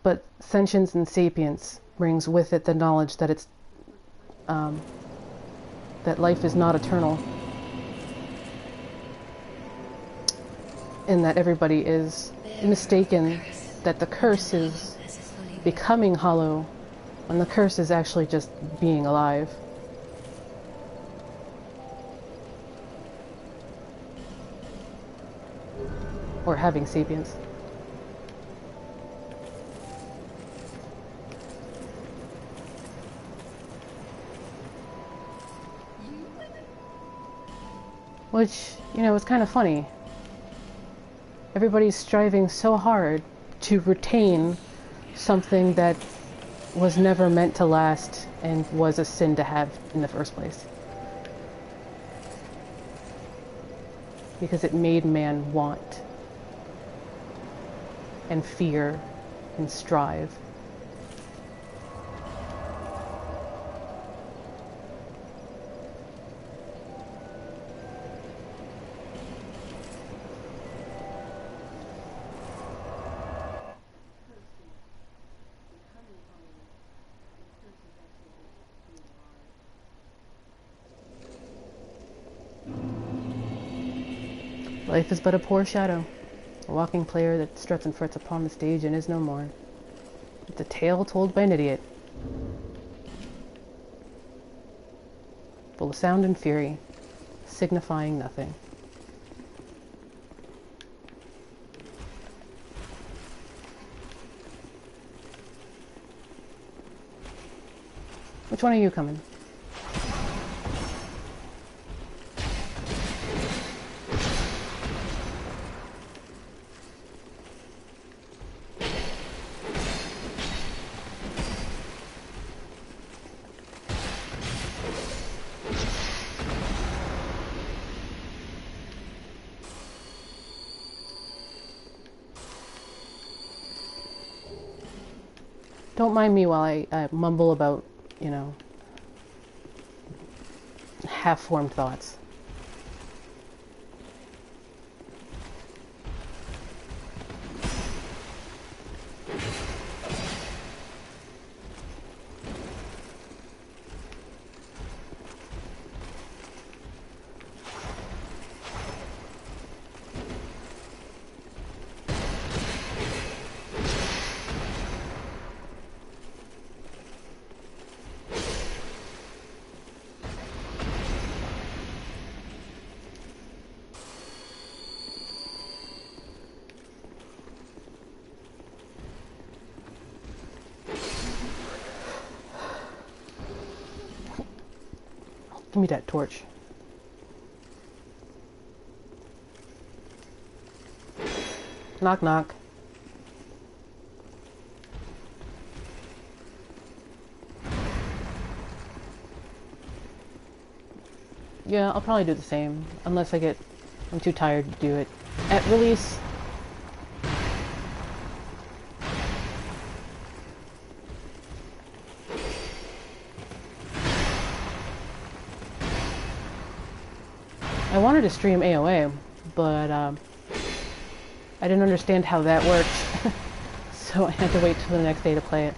But sentience and sapience brings with it the knowledge that it's that life is not eternal, and that everybody is mistaken that the curse is becoming hollow, when the curse is actually just being alive. Or having sapience. Which, you know, is kind of funny. Everybody's striving so hard to retain something that was never meant to last and was a sin to have in the first place. Because it made man want and fear and strive. Life is but a poor shadow, a walking player that struts and frets upon the stage and is no more. It's a tale told by an idiot, full of sound and fury, signifying nothing. Which one are you coming? Don't mind me while I mumble about, you know, half-formed thoughts. Give me that torch. Knock, knock. Yeah, I'll probably do the same, unless I'm too tired to do it. At release, I wanted to stream AOA, but I didn't understand how that worked, so I had to wait till the next day to play it.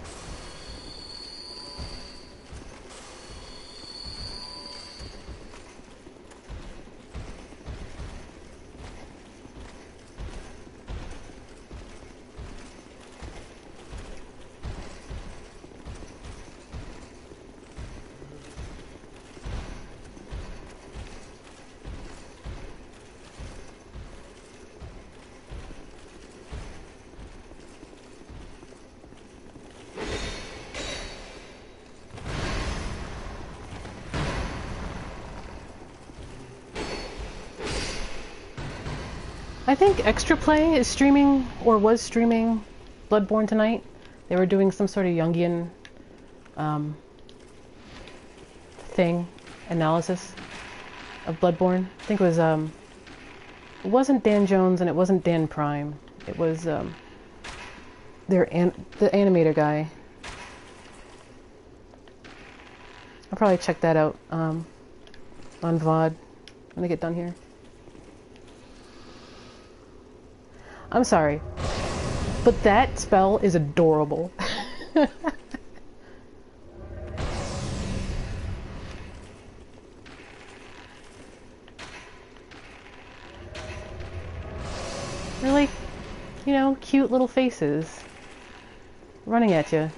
I think Extra Play is streaming, or was streaming, Bloodborne tonight. They were doing some sort of Jungian thing, analysis of Bloodborne. I think it was, it wasn't Dan Jones and it wasn't Dan Prime. It was, the animator guy. I'll probably check that out, on VOD when I get done here. I'm sorry, but that spell is adorable. They're like, you know, cute little faces running at you.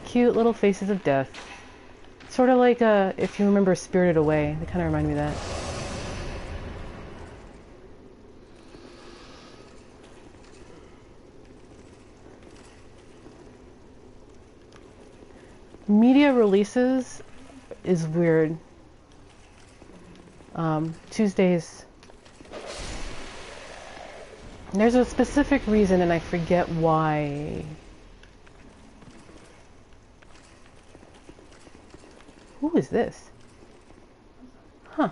Cute little faces of death. Sort of like, if you remember Spirited Away, they kind of remind me of that. Media releases is weird. Tuesdays. There's a specific reason and I forget why. Who is this? Huh.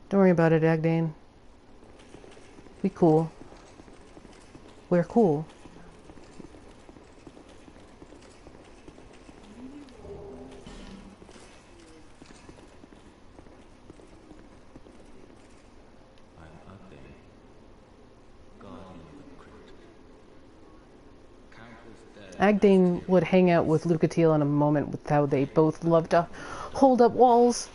Don't worry about it, Agdayne. We cool. We're cool. I'm Agdayne, guardian of the Crypt. Countless dead. Agdayne would hang out with Lucatiel in a moment with how they both love to hold up walls.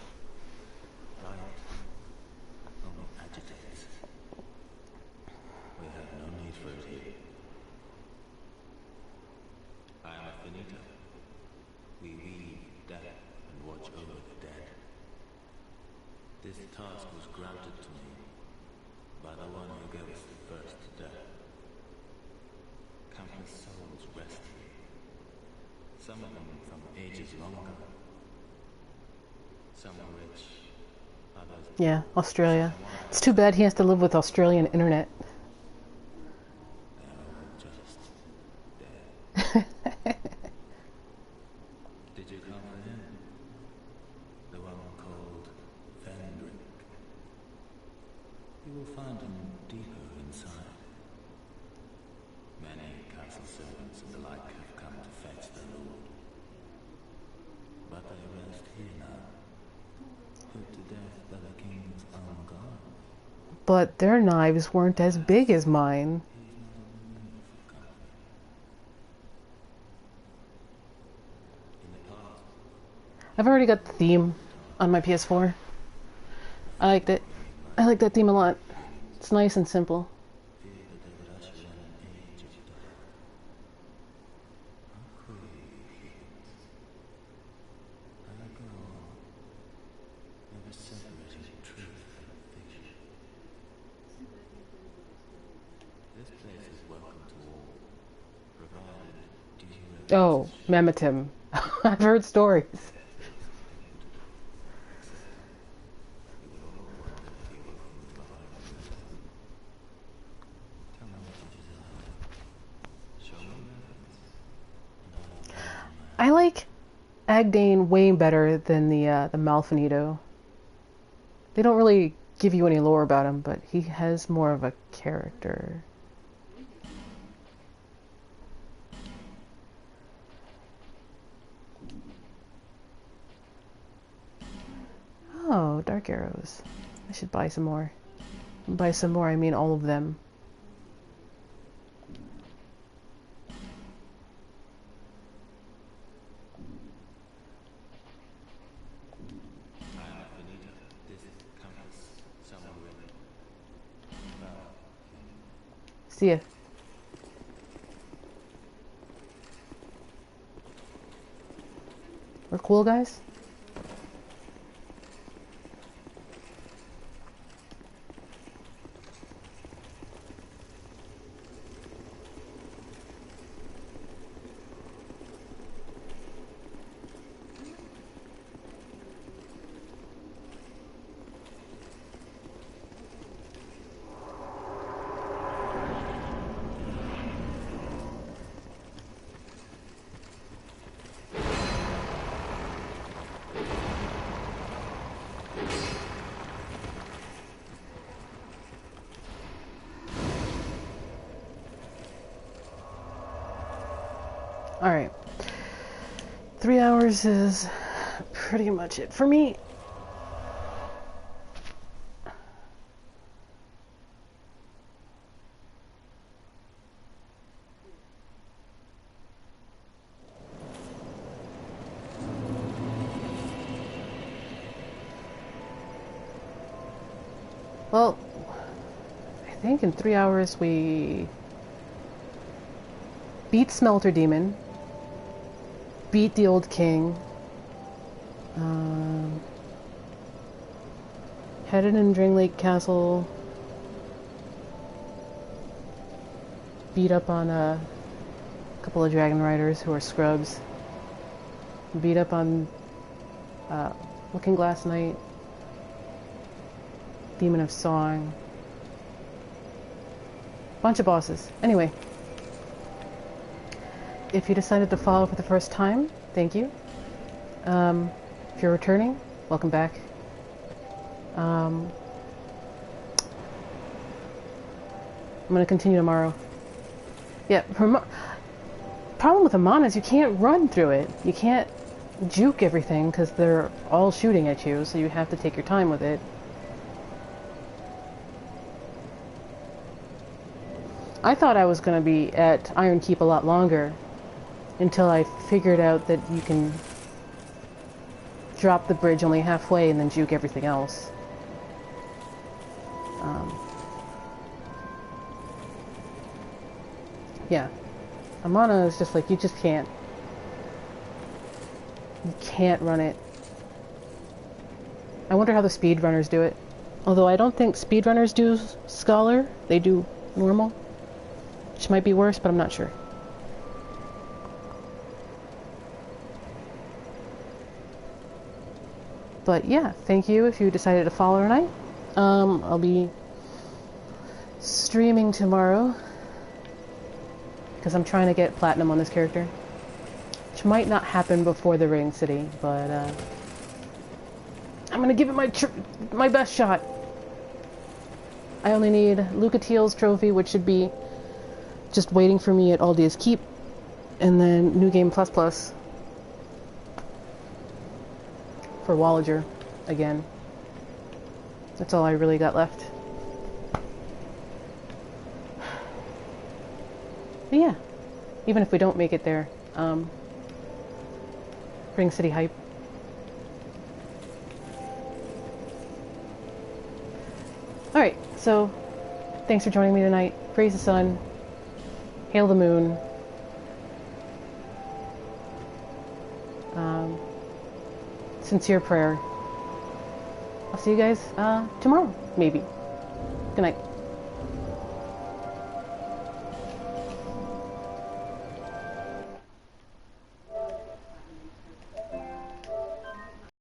Yeah, Australia. It's too bad he has to live with Australian internet. Did you come for him? The one called Vendrick. You will find him deeper inside. Many castle servants and the like have come to fetch their lord. But they rest here now, put to death by the king's own guard. But their knives weren't as big as mine. I've already got the theme on my PS4. I liked it. I like that theme a lot. It's nice and simple. Oh, Mamatim. I've heard stories. I like Agdayne way better than the Milfinito. They don't really give you any lore about him, but he has more of a character. Oh, dark arrows. I should buy some more. By some more, I mean all of them. See ya. We're cool, guys? Alright. 3 hours is pretty much it for me. Well, I think in 3 hours we beat Smelter Demon, beat the Old King, headed in Drangleic Castle, beat up on a couple of Dragonriders who are scrubs, beat up on Looking Glass Knight, Demon of Song, bunch of bosses. Anyway, if you decided to follow for the first time, thank you. If you're returning, welcome back. I'm going to continue tomorrow. Yeah, problem with Amana is you can't run through it. You can't juke everything because they're all shooting at you, so you have to take your time with it. I thought I was going to be at Iron Keep a lot longer until I figured out that you can drop the bridge only halfway and then juke everything else. Yeah. Amana is just like, you just can't. You can't run it. I wonder how the speedrunners do it. Although I don't think speedrunners do Scholar, they do normal. Which might be worse, but I'm not sure. But yeah, thank you if you decided to follow tonight. I'll be streaming tomorrow because I'm trying to get platinum on this character, which might not happen before the Ring City, but I'm gonna give it my best shot. I only need Lucatiel's trophy, which should be just waiting for me at Aldia's Keep, and then New Game Plus Plus for Wellager again. That's all I really got left. But yeah, even if we don't make it there, Ring City hype. Alright, so thanks for joining me tonight. Praise the sun. Hail the moon. Sincere prayer. I'll see you guys tomorrow, maybe. Good night.